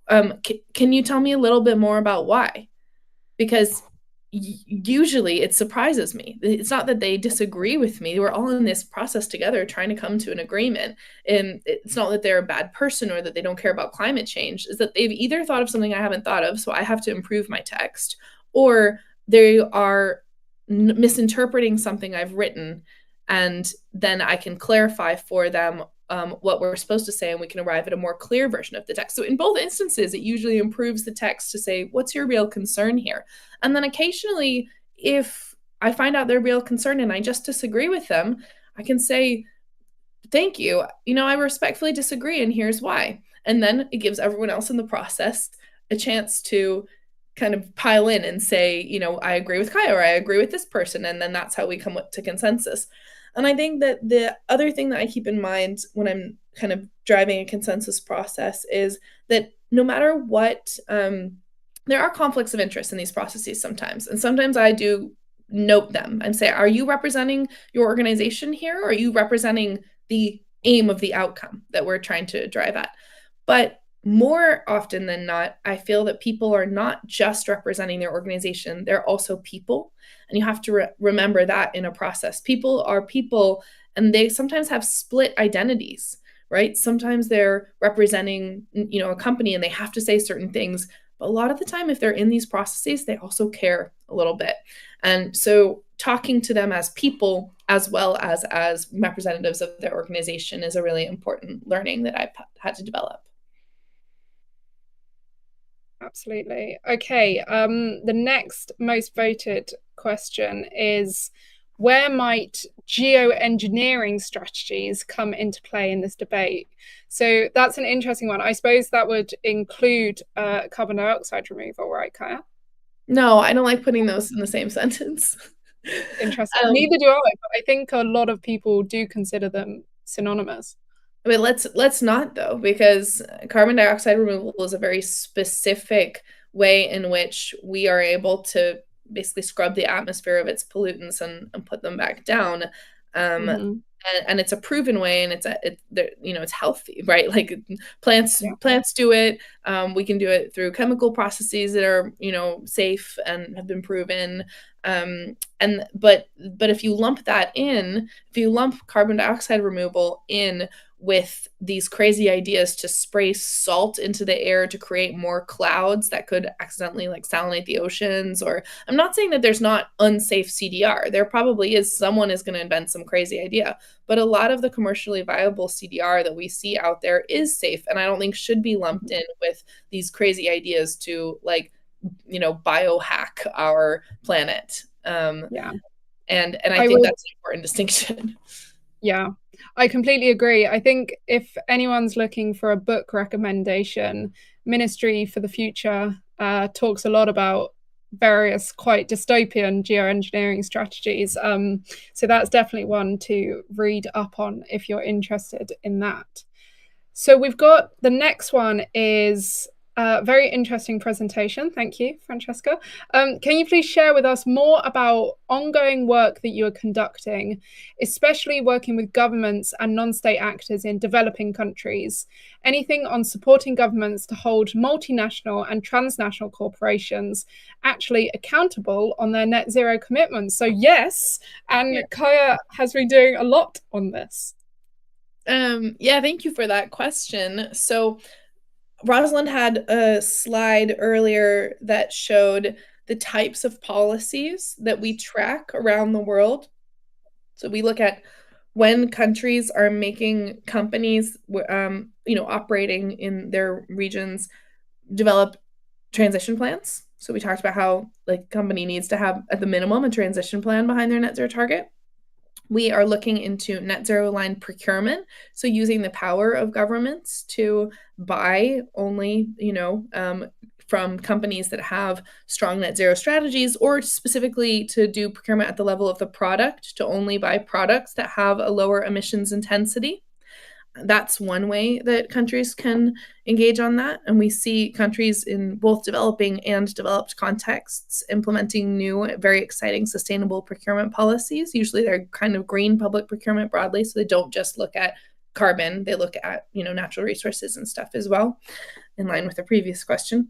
can you tell me a little bit more about why? Because usually it surprises me. It's not that they disagree with me. We're all in this process together trying to come to an agreement. And it's not that they're a bad person or that they don't care about climate change. It's that they've either thought of something I haven't thought of, so I have to improve my text, or they are misinterpreting something I've written, and then I can clarify for them what we're supposed to say, and we can arrive at a more clear version of the text. So in both instances, it usually improves the text to say, what's your real concern here? And then occasionally, if I find out their real concern and I just disagree with them, I can say, thank you. I respectfully disagree, and here's why. And then it gives everyone else in the process a chance to kind of pile in and say, I agree with Kaya, or I agree with this person. And then that's how we come to consensus. And I think that the other thing that I keep in mind when I'm kind of driving a consensus process is that no matter what, there are conflicts of interest in these processes sometimes. And sometimes I do note them and say, are you representing your organization here? Or are you representing the aim of the outcome that we're trying to drive at? But more often than not, I feel that people are not just representing their organization, they're also people. And you have to remember that in a process. People are people, and they sometimes have split identities, right? Sometimes they're representing, a company and they have to say certain things. But a lot of the time, if they're in these processes, they also care a little bit. And so talking to them as people as well as representatives of their organization is a really important learning that I've had to develop. Absolutely. Okay. The next most voted question is, where might geoengineering strategies come into play in this debate? So that's an interesting one. I suppose that would include carbon dioxide removal, right, Kaya? No, I don't like putting those in the same sentence. Interesting. Neither do I, but I think a lot of people do consider them synonymous. But let's not, though, because carbon dioxide removal is a very specific way in which we are able to basically scrub the atmosphere of its pollutants and put them back down. And it's a proven way, and it's healthy, right? Like plants do it. We can do it through chemical processes that are safe and have been proven. But if you lump carbon dioxide removal in with these crazy ideas to spray salt into the air to create more clouds that could accidentally salinate the oceans, or I'm not saying that there's not unsafe CDR. There probably is. Someone is going to invent some crazy idea, but a lot of the commercially viable CDR that we see out there is safe, and I don't think should be lumped in with these crazy ideas to biohack our planet. And I think that's an important distinction. Yeah, I completely agree. I think if anyone's looking for a book recommendation, Ministry for the Future talks a lot about various quite dystopian geoengineering strategies. So that's definitely one to read up on if you're interested in that. So we've got the next one is Very interesting presentation. Thank you, Francesca. Can you please share with us more about ongoing work that you are conducting, especially working with governments and non-state actors in developing countries? Anything on supporting governments to hold multinational and transnational corporations actually accountable on their net zero commitments? So yes, and Kaya has been doing a lot on this. Yeah, thank you for that question. So Rosalind had a slide earlier that showed the types of policies that we track around the world. So we look at when countries are making companies, operating in their regions, develop transition plans. So we talked about how like a company needs to have at the minimum a transition plan behind their net zero target. We are looking into net zero aligned procurement. So using the power of governments to buy only, from companies that have strong net zero strategies, or specifically to do procurement at the level of the product, to only buy products that have a lower emissions intensity. That's one way that countries can engage on that. And we see countries in both developing and developed contexts implementing new, very exciting sustainable procurement policies. Usually they're kind of green public procurement broadly, so they don't just look at carbon, they look at, natural resources and stuff as well, in line with the previous question.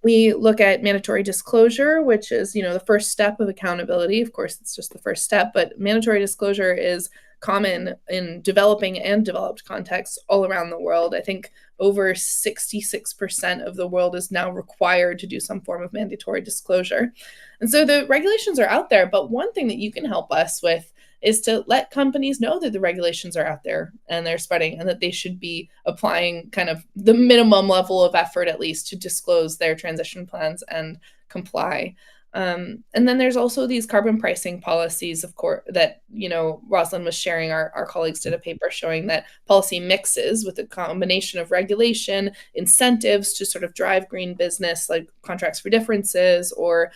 We look at mandatory disclosure, which is, the first step of accountability. Of course, it's just the first step, but mandatory disclosure is common in developing and developed contexts all around the world. I think over 66% of the world is now required to do some form of mandatory disclosure. And so the regulations are out there, but one thing that you can help us with is to let companies know that the regulations are out there and they're spreading, and that they should be applying kind of the minimum level of effort, at least, to disclose their transition plans and comply. And then there's also these carbon pricing policies, of course, that, Rosalind was sharing. Our colleagues did a paper showing that policy mixes with a combination of regulation, incentives to sort of drive green business, like contracts for differences or,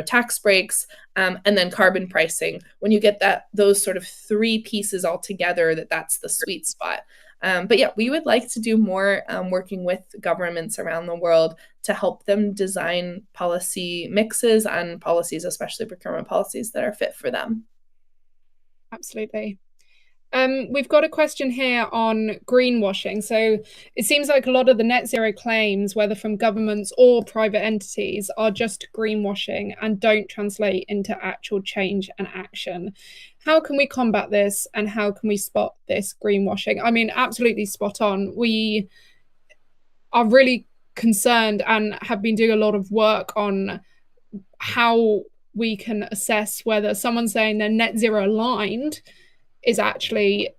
tax breaks, and then carbon pricing. When you get those sort of three pieces all together, that's the sweet spot. But yeah, we would like to do more working with governments around the world to help them design policy mixes and policies, especially procurement policies, that are fit for them. Absolutely. We've got a question here on greenwashing. So it seems like a lot of the net zero claims, whether from governments or private entities, are just greenwashing and don't translate into actual change and action. How can we combat this, and how can we spot this greenwashing? I mean, absolutely spot on. We are really concerned and have been doing a lot of work on how we can assess whether someone saying they're net zero aligned is actually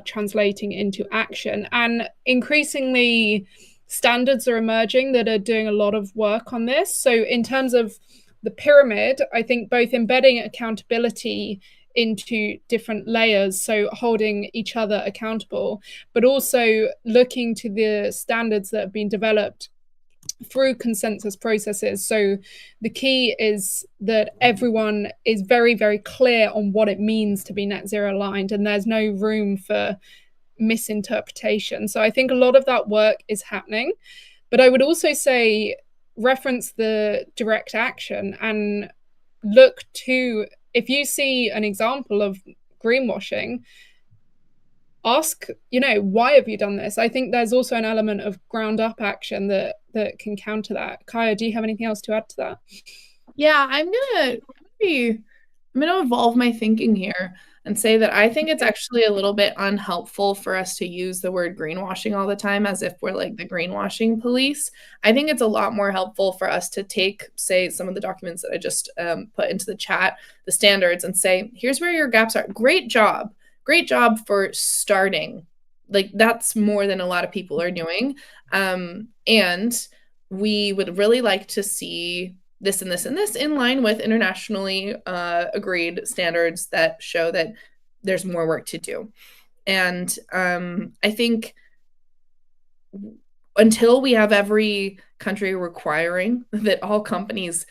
translating into action. And increasingly, standards are emerging that are doing a lot of work on this. So in terms of the pyramid, I think both embedding accountability into different layers, so holding each other accountable, but also looking to the standards that have been developed through consensus processes. So the key is that everyone is very, very clear on what it means to be net zero aligned, and there's no room for misinterpretation. So I think a lot of that work is happening. But I would also say reference the direct action and look to, if you see an example of greenwashing, ask, why have you done this? I think there's also an element of ground up action that can counter that. Kaya, do you have anything else to add to that? Yeah, I'm gonna evolve my thinking here and say that I think it's actually a little bit unhelpful for us to use the word greenwashing all the time as if we're like the greenwashing police. I think it's a lot more helpful for us to take, say, some of the documents that I just put into the chat, the standards, and say, here's where your gaps are. Great job for starting. Like, that's more than a lot of people are doing. And we would really like to see this and this and this in line with internationally agreed standards that show that there's more work to do. And I think until we have every country requiring that all companies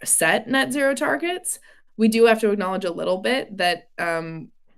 set net zero targets, we do have to acknowledge a little bit that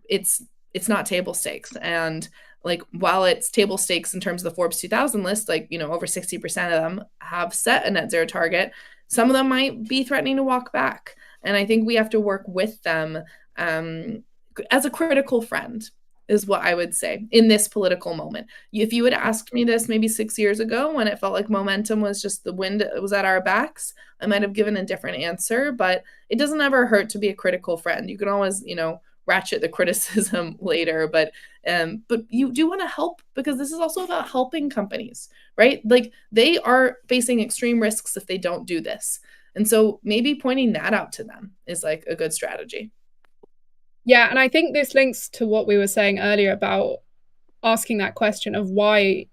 it's not table stakes. And like, while it's table stakes in terms of the Forbes 2000 list, like, over 60% of them have set a net zero target, some of them might be threatening to walk back. And I think we have to work with them as a critical friend, is what I would say in this political moment. If you had asked me this maybe 6 years ago, when it felt like momentum was just the wind was at our backs, I might have given a different answer. But it doesn't ever hurt to be a critical friend. You can always, ratchet the criticism later, but you do want to help, because this is also about helping companies, right? Like, they are facing extreme risks if they don't do this. And so maybe pointing that out to them is like a good strategy. Yeah, and I think this links to what we were saying earlier about asking that question of, why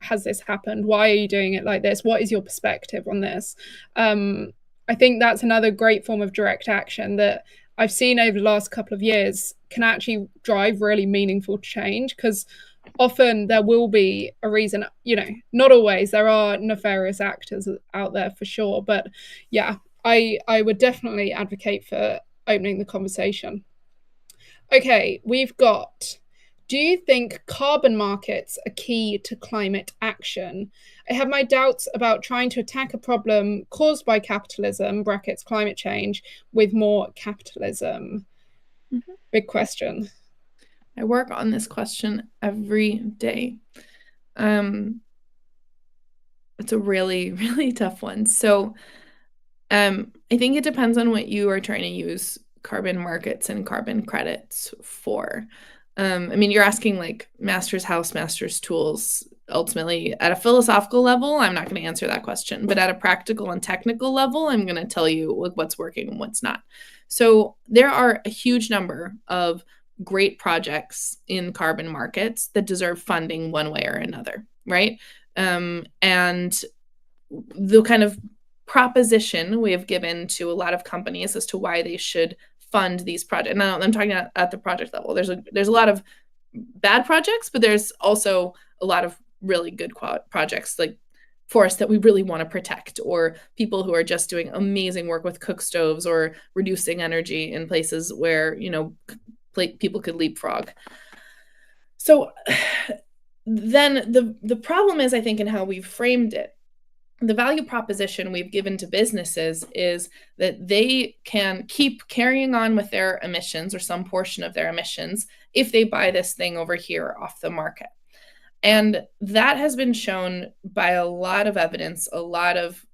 has this happened? Why are you doing it like this? What is your perspective on this? I think that's another great form of direct action that I've seen over the last couple of years can actually drive really meaningful change, because often there will be a reason, not always. There are nefarious actors out there for sure. But yeah, I would definitely advocate for opening the conversation. Okay, we've got, do you think carbon markets are key to climate action? I have my doubts about trying to attack a problem caused by capitalism, brackets climate change, with more capitalism. Mm-hmm. Big question. I work on this question every day. It's a really, really tough one. So I think it depends on what you are trying to use carbon markets and carbon credits for. You're asking like master's house, master's tools. Ultimately, at a philosophical level, I'm not going to answer that question. But at a practical and technical level, I'm going to tell you what's working and what's not. So there are a huge number of great projects in carbon markets that deserve funding one way or another, right? And the kind of proposition we have given to a lot of companies as to why they should fund these projects. Now, I'm talking at the project level. There's a lot of bad projects, but there's also a lot of really good projects, like forests that we really want to protect, or people who are just doing amazing work with cook stoves or reducing energy in places where, people could leapfrog. So then the problem is, I think, in how we've framed it. The value proposition we've given to businesses is that they can keep carrying on with their emissions, or some portion of their emissions, if they buy this thing over here off the market. And that has been shown by a lot of evidence, a lot of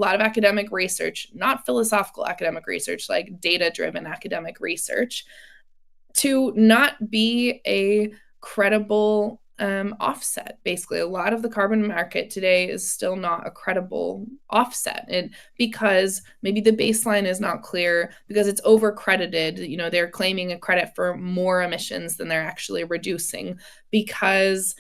academic research, not philosophical academic research, like data-driven academic research, to not be a credible offset. Basically, a lot of the carbon market today is still not a credible offset, and because maybe the baseline is not clear, because it's over credited. They're claiming a credit for more emissions than they're actually reducing, because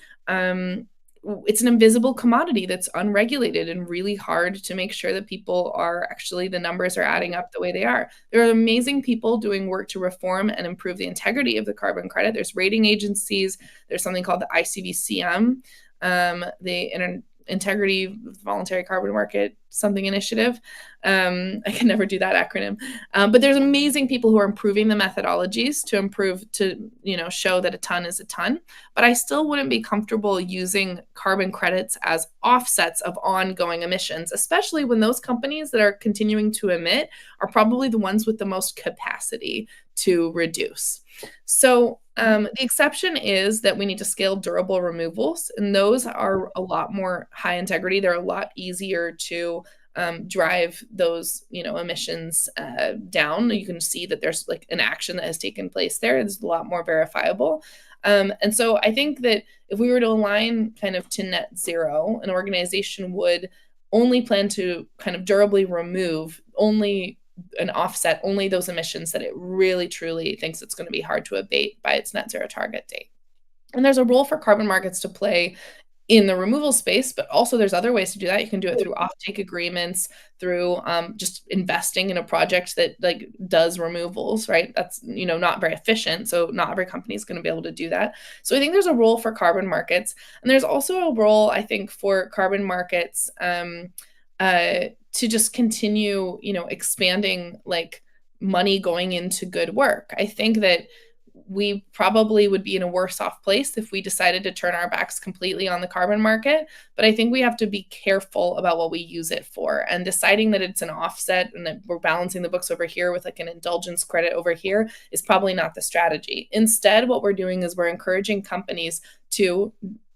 it's an invisible commodity that's unregulated and really hard to make sure that people are actually, the numbers are adding up the way they are. There are amazing people doing work to reform and improve the integrity of the carbon credit. There's rating agencies. There's something called the ICVCM, the Integrity Voluntary Carbon Market something initiative. I can never do that acronym. But there's amazing people who are improving the methodologies to show that a ton is a ton. But I still wouldn't be comfortable using carbon credits as offsets of ongoing emissions, especially when those companies that are continuing to emit are probably the ones with the most capacity to reduce. So the exception is that we need to scale durable removals, and those are a lot more high integrity. They're a lot easier to drive those emissions down. You can see that there's like an action that has taken place there. It's a lot more verifiable. And so I think that if we were to align kind of to net zero, an organization would only plan to kind of durably remove an offset only those emissions that it really truly thinks it's going to be hard to abate by its net zero target date. And there's a role for carbon markets to play in the removal space, but also there's other ways to do that. You can do it through offtake agreements, through just investing in a project that like does removals, right? That's not very efficient, so not every company is going to be able to do that. So I think there's a role for carbon markets, and there's also a role, I think, for carbon markets to just continue, expanding like money going into good work. I think that we probably would be in a worse off place if we decided to turn our backs completely on the carbon market. But I think we have to be careful about what we use it for, and deciding that it's an offset and that we're balancing the books over here with like an indulgence credit over here is probably not the strategy. Instead, what we're doing is we're encouraging companies to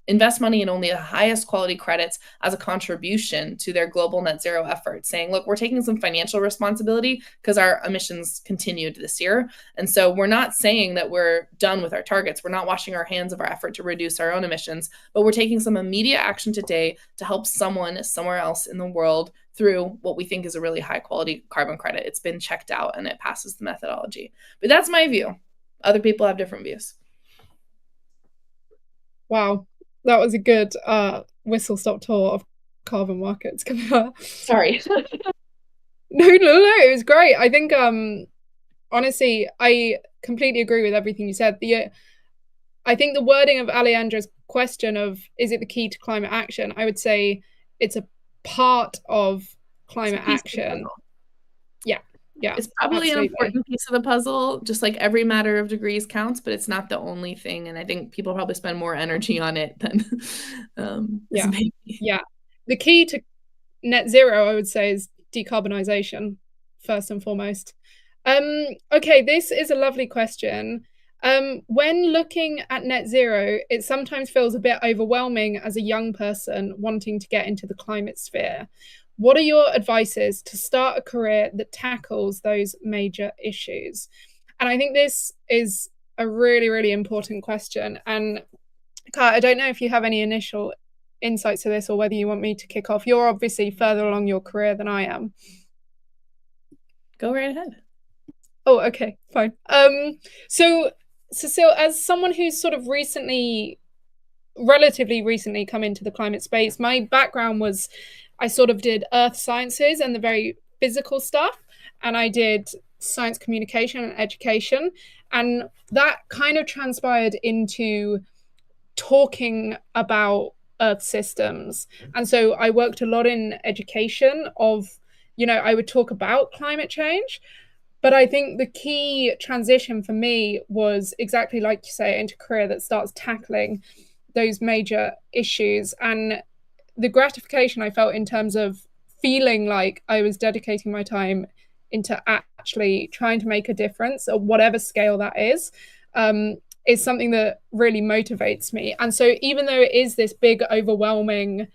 invest money in only the highest quality credits as a contribution to their global net zero effort, saying, look, we're taking some financial responsibility because our emissions continued this year. And so we're not saying that we're done with our targets. We're not washing our hands of our effort to reduce our own emissions, but we're taking some immediate action today to help someone somewhere else in the world through what we think is a really high quality carbon credit. It's been checked out and it passes the methodology. But that's my view. Other people have different views. Wow. That was a good whistle-stop tour of carbon markets. Sorry. No, it was great. I think, honestly, I completely agree with everything you said. I think the wording of Aleandra's question of, is it the key to climate action? I would say it's a part of climate action. Yeah, it's probably absolutely. An important piece of the puzzle. Just like every matter of degrees counts, but it's not the only thing. And I think people probably spend more energy on it than Yeah. The key to net zero, I would say, is decarbonisation, first and foremost. Okay, this is a lovely question. When looking at net zero, it sometimes feels a bit overwhelming as a young person wanting to get into the climate sphere. What are your advices to start a career that tackles those major issues? And I think this is a really, really important question. And Kat, I don't know if you have any initial insights to this or whether you want me to kick off. You're obviously further along your career than I am. Go right ahead. Oh, okay, fine. So Cecile, as someone who's sort of relatively recently come into the climate space, my background was I sort of did earth sciences and the very physical stuff, and I did science communication and education, and that kind of transpired into talking about earth systems. And so I worked a lot in education of, I would talk about climate change, but I think the key transition for me was exactly like you say, into a career that starts tackling those major issues. And the gratification I felt in terms of feeling like I was dedicating my time into actually trying to make a difference at whatever scale that is something that really motivates me. And so even though it is this big, overwhelming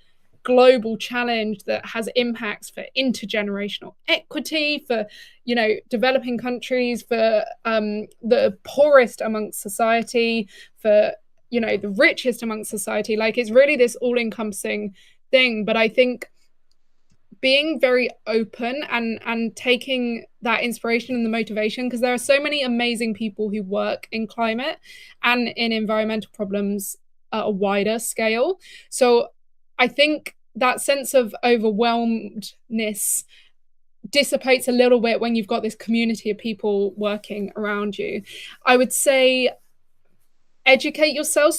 global challenge that has impacts for intergenerational equity, for, developing countries, for the poorest amongst society, for the richest amongst society, like it's really this all-encompassing thing. But I think being very open and taking that inspiration and the motivation, because there are so many amazing people who work in climate and in environmental problems at a wider scale. So I think that sense of overwhelmedness dissipates a little bit when you've got this community of people working around you. I would say educate yourself.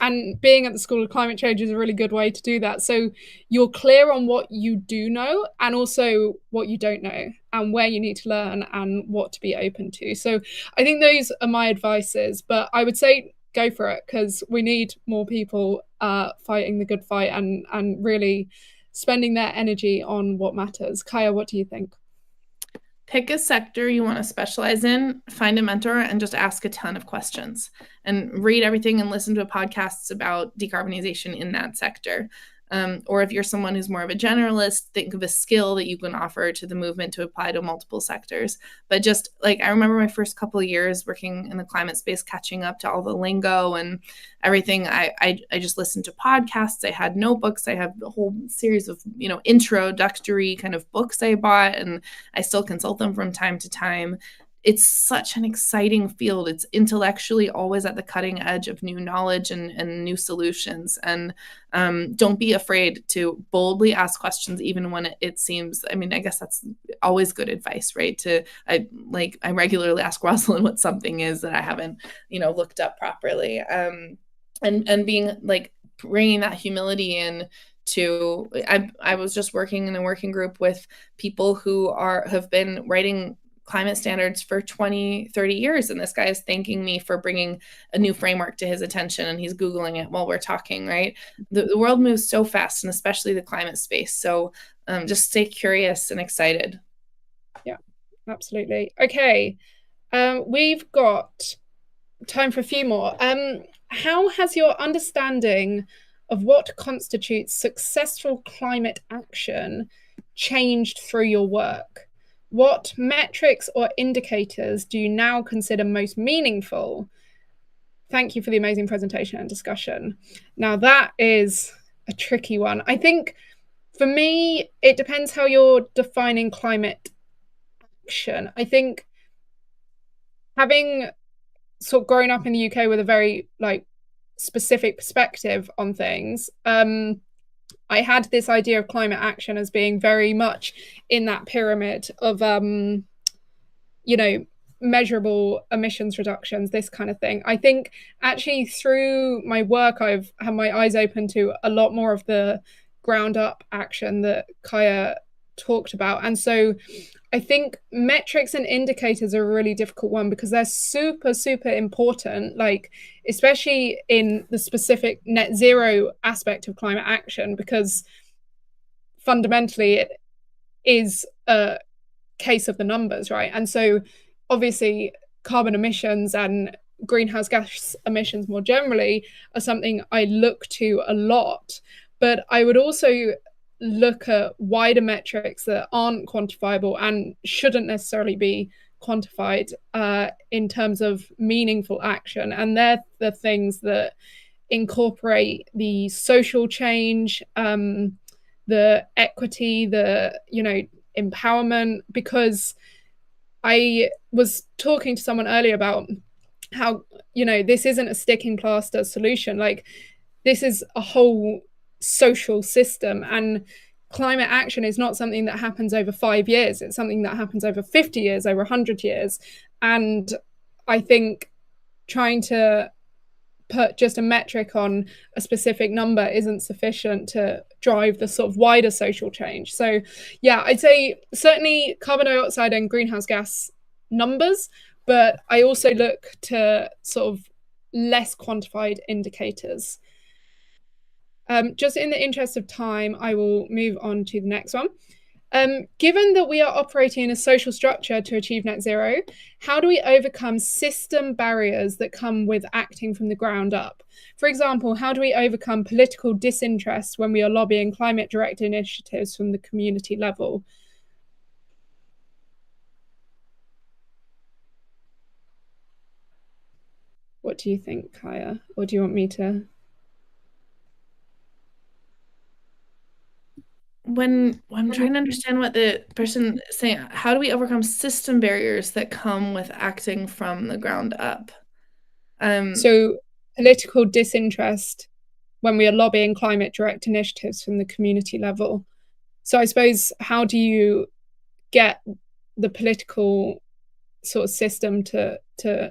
And being at the School of Climate Change is a really good way to do that. So you're clear on what you do know and also what you don't know and where you need to learn and what to be open to. So I think those are my advices, but I would say go for it, because we need more people fighting the good fight and really spending their energy on what matters. Kaya, what do you think? Pick a sector you want to specialize in, find a mentor, and just ask a ton of questions. And read everything and listen to podcasts about decarbonization in that sector. Or if you're someone who's more of a generalist, think of a skill that you can offer to the movement to apply to multiple sectors. But just like, I remember my first couple of years working in the climate space, catching up to all the lingo and everything. I just listened to podcasts. I had notebooks. I have a whole series of, introductory kind of books I bought, and I still consult them from time to time. It's such an exciting field. It's intellectually always at the cutting edge of new knowledge and new solutions. And don't be afraid to boldly ask questions, even when it seems, I guess that's always good advice, right? I regularly ask Rosalind what something is that I haven't, looked up properly. And being like bringing that humility in I was just working in a working group with people who have been writing climate standards for 20, 30 years. And this guy is thanking me for bringing a new framework to his attention, and he's Googling it while we're talking, right? The world moves so fast, and especially the climate space. So just stay curious and excited. Yeah, absolutely. Okay. We've got time for a few more. How has your understanding of what constitutes successful climate action changed through your work? What metrics or indicators do you now consider most meaningful? Thank you for the amazing presentation and discussion. Now, that is a tricky one. I think for me, it depends how you're defining climate action. I think having sort of grown up in the UK with a very specific perspective on things, I had this idea of climate action as being very much in that pyramid of measurable emissions reductions, this kind of thing. I think actually through my work, I've had my eyes open to a lot more of the ground up action that Kaya talked about. And so I think metrics and indicators are a really difficult one because they're super, super important, especially in the specific net zero aspect of climate action, because fundamentally it is a case of the numbers, right? And so obviously carbon emissions and greenhouse gas emissions more generally are something I look to a lot, but I would also look at wider metrics that aren't quantifiable and shouldn't necessarily be quantified in terms of meaningful action. And they're the things that incorporate the social change, the equity, the empowerment, because I was talking to someone earlier about how this isn't a stick in plaster solution. This is a whole social system, and climate action is not something that happens over 5 years. It's something that happens over 50 years, over 100 years. And I think trying to put just a metric on a specific number isn't sufficient to drive the sort of wider social change. So yeah, I'd say certainly carbon dioxide and greenhouse gas numbers, but I also look to sort of less quantified indicators. Just in the interest of time, I will move on to the next one. Given that we are operating in a social structure to achieve net zero, how do we overcome system barriers that come with acting from the ground up? For example, how do we overcome political disinterest when we are lobbying climate-directed initiatives from the community level? What do you think, Kaya? Or do you want me to? When I'm trying to understand what the person is saying, how do we overcome system barriers that come with acting from the ground up? So political disinterest when we are lobbying climate direct initiatives from the community level. So I suppose, how do you get the political sort of system to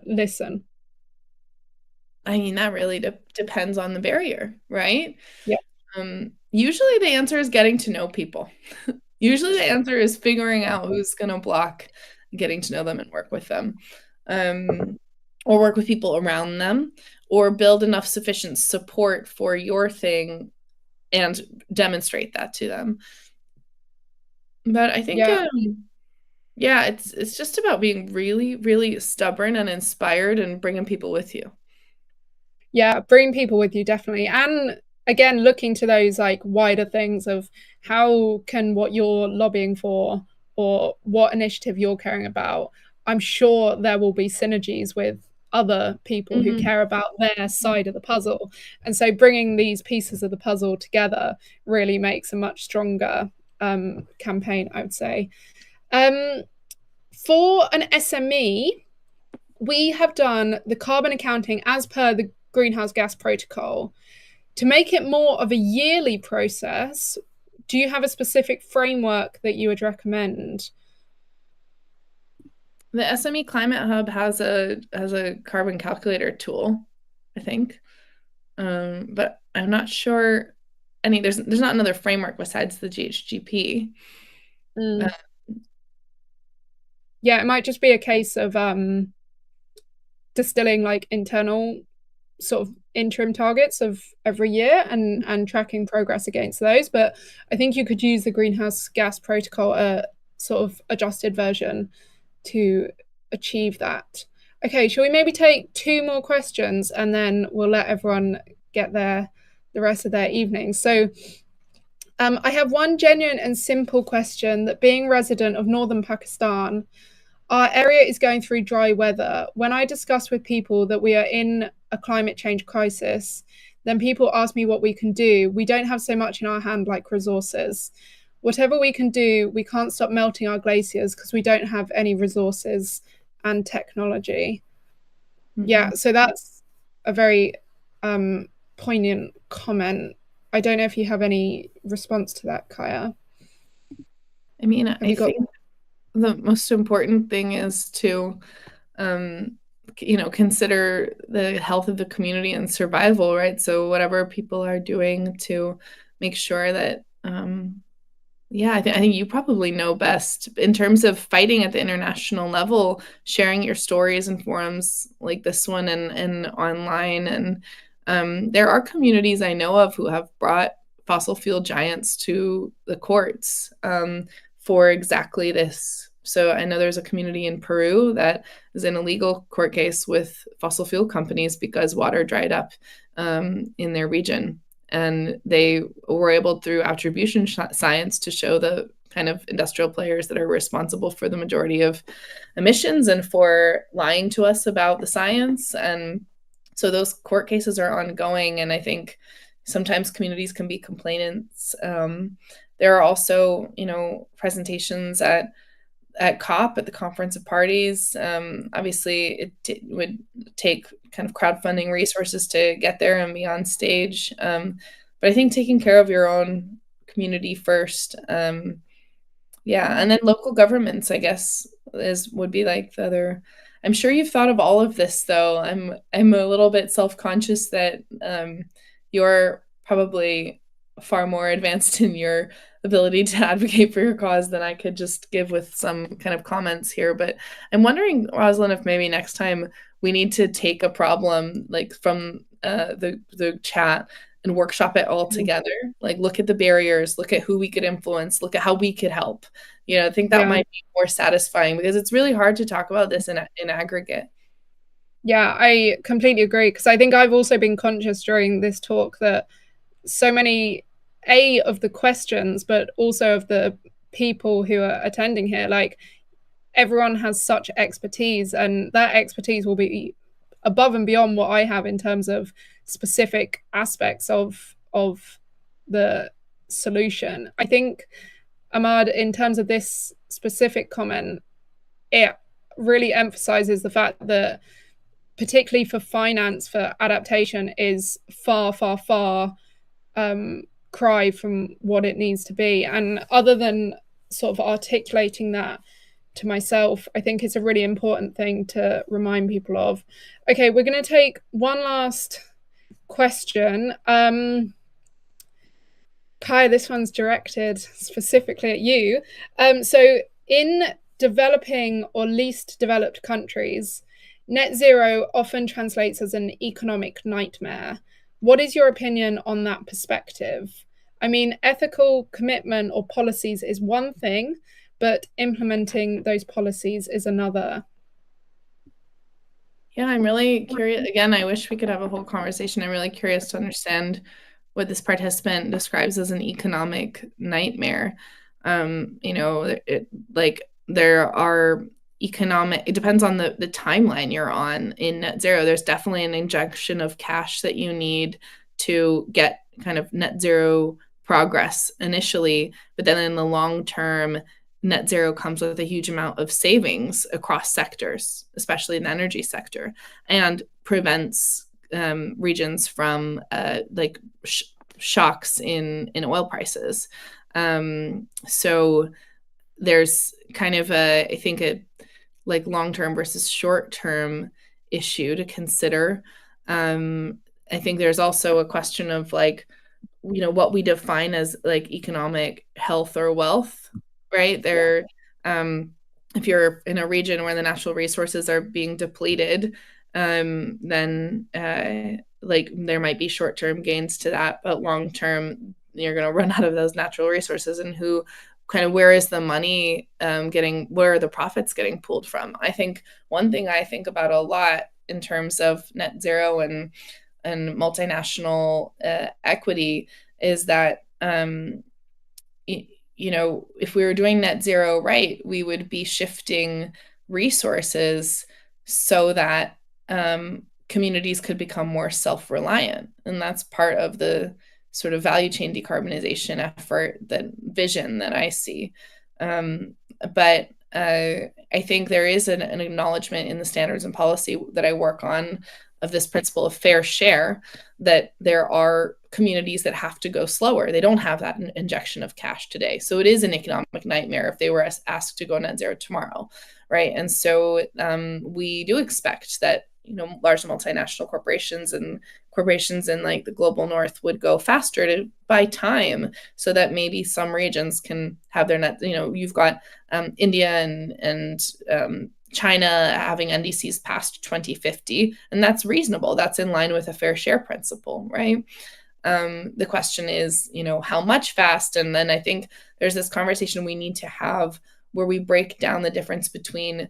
listen? I mean, that really depends on the barrier, right? Yeah. Usually the answer is getting to know people. Usually the answer is figuring out who's going to block getting to know them and work with them, or work with people around them, or build enough sufficient support for your thing and demonstrate that to them. But I think, yeah, it's just about being really, really stubborn and inspired and bringing people with you. Yeah, bring people with you, definitely. And again, looking to those wider things of how can what you're lobbying for or what initiative you're caring about, I'm sure there will be synergies with other people who care about their side of the puzzle. And so bringing these pieces of the puzzle together really makes a much stronger campaign, I would say. For an SME, we have done the carbon accounting as per the Greenhouse Gas Protocol. To make it more of a yearly process, do you have a specific framework that you would recommend? The SME Climate Hub has a carbon calculator tool, I think, but I'm not sure there's not another framework besides the GHGP. yeah, it might just be a case of distilling like internal sort of interim targets of every year and tracking progress against those. But I think you could use the greenhouse gas protocol, a sort of adjusted version, to achieve that. Okay, shall we maybe take 2 more questions and then we'll let everyone get the rest of their evening. So I have one genuine and simple question, that being resident of northern Pakistan, our area is going through dry weather. When I discuss with people that we are in a climate change crisis, then people ask me what we can do. We don't have so much in our hand like resources. Whatever we can do, we can't stop melting our glaciers because we don't have any resources and technology. Yeah, so that's a very poignant comment. I don't know if you have any response to that, Kaya. I mean, I think the most important thing is to, consider the health of the community and survival, right? So whatever people are doing to make sure that, I think you probably know best in terms of fighting at the international level, sharing your stories in forums like this one and online. And there are communities I know of who have brought fossil fuel giants to the courts for exactly this. So I know there's a community in Peru that is in a legal court case with fossil fuel companies because water dried up in their region. And they were able, through attribution science, to show the kind of industrial players that are responsible for the majority of emissions and for lying to us about the science. And so those court cases are ongoing. And I think sometimes communities can be complainants. There are also, presentations at COP, at the Conference of Parties. Obviously, it would take kind of crowdfunding resources to get there and be on stage. But I think taking care of your own community first. And then local governments, I guess, would be like the other. I'm sure you've thought of all of this, though. I'm a little bit self-conscious that you're probably far more advanced in your ability to advocate for your cause than I could just give with some kind of comments here. But I'm wondering, Rosalind, if maybe next time we need to take a problem like from the chat and workshop it all together. Like, look at the barriers, look at who we could influence, look at how we could help. I think that might be more satisfying, because it's really hard to talk about this in aggregate. Yeah, I completely agree, because I think I've also been conscious during this talk that so many of the questions, but also of the people who are attending here, like, everyone has such expertise, and that expertise will be above and beyond what I have in terms of specific aspects of the solution. I think, Ahmad, in terms of this specific comment, it really emphasizes the fact that, particularly for finance, for adaptation, is far, far, far cry from what it needs to be. And other than sort of articulating that to myself, I think it's a really important thing to remind people of. Okay, we're going to take one last question. Kai, this one's directed specifically at you. So in developing or least developed countries, net zero often translates as an economic nightmare. What is your opinion on that perspective? I mean, ethical commitment or policies is one thing, but implementing those policies is another. Yeah, I'm really curious. Again, I wish we could have a whole conversation. I'm really curious to understand what this participant describes as an economic nightmare. There are economic, it depends on the timeline you're on in net zero. There's definitely an injection of cash that you need to get kind of net zero progress initially, but then in the long term, net zero comes with a huge amount of savings across sectors, especially in the energy sector, and prevents regions from shocks in oil prices. So there's kind of I think a long-term versus short-term issue to consider. I think there's also a question of what we define as economic health or wealth, right? if you're in a region where the natural resources are being depleted, then like there might be short-term gains to that, but long-term you're going to run out of those natural resources. And who kind of, where is the money where are the profits getting pulled from? I think one thing I think about a lot in terms of net zero and multinational equity is that if we were doing net zero right, we would be shifting resources so that communities could become more self-reliant. And that's part of the sort of value chain decarbonization effort, that vision that I see. But I think there is an acknowledgement in the standards and policy that I work on of this principle of fair share, that there are communities that have to go slower. They don't have that injection of cash today. So it is an economic nightmare if they were asked to go net zero tomorrow, right? And so we do expect that large multinational corporations and corporations in like the global north would go faster to buy time, so that maybe some regions can have their net. You've got India and China having NDCs past 2050, and that's reasonable. That's in line with a fair share principle, right? The question is, how much fast? And then I think there's this conversation we need to have where we break down the difference between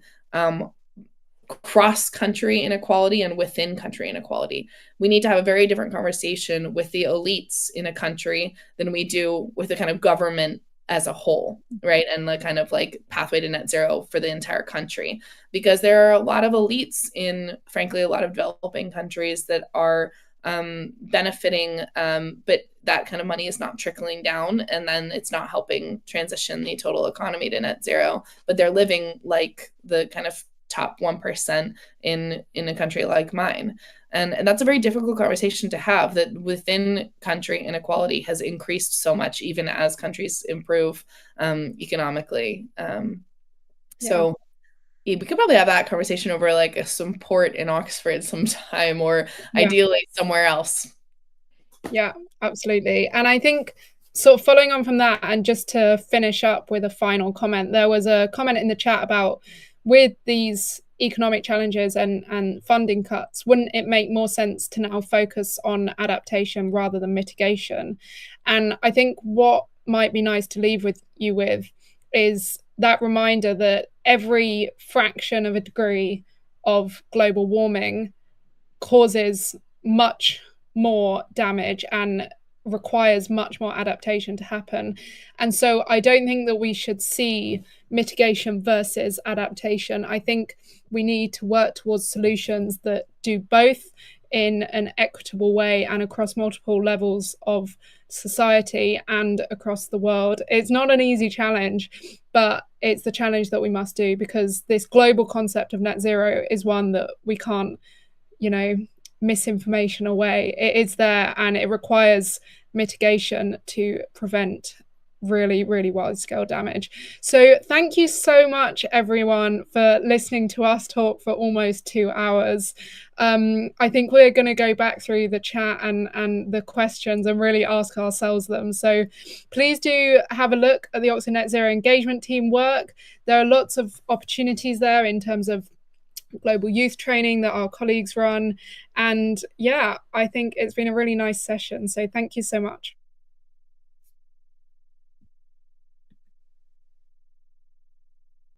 cross-country inequality and within-country inequality. We need to have a very different conversation with the elites in a country than we do with the kind of government as a whole, right? And the kind of like pathway to net zero for the entire country, because there are a lot of elites in, frankly, a lot of developing countries that are benefiting, but that kind of money is not trickling down, and then it's not helping transition the total economy to net zero, but they're living like the kind of top 1% in a country like mine. And that's a very difficult conversation to have, that within country inequality has increased so much, even as countries improve economically. So we could probably have that conversation over like some port in Oxford sometime, or ideally somewhere else. Yeah, absolutely. And I think sort of following on from that, and just to finish up with a final comment, there was a comment in the chat about, with these economic challenges and funding cuts, wouldn't it make more sense to now focus on adaptation rather than mitigation? And I think what might be nice to leave you with is that reminder that every fraction of a degree of global warming causes much more damage and requires much more adaptation to happen. And so I don't think that we should see mitigation versus adaptation. I think we need to work towards solutions that do both in an equitable way and across multiple levels of society and across the world. It's not an easy challenge, but it's the challenge that we must do, because this global concept of net zero is one that we can't, misinformation away. It is there, and it requires mitigation to prevent really, really wide scale damage. So thank you so much, everyone, for listening to us talk for almost 2 hours. I think we're going to go back through the chat and the questions and really ask ourselves them. So please do have a look at the Oxford Net Zero engagement team work. There are lots of opportunities there in terms of global youth training that our colleagues run. And I think it's been a really nice session. So thank you so much.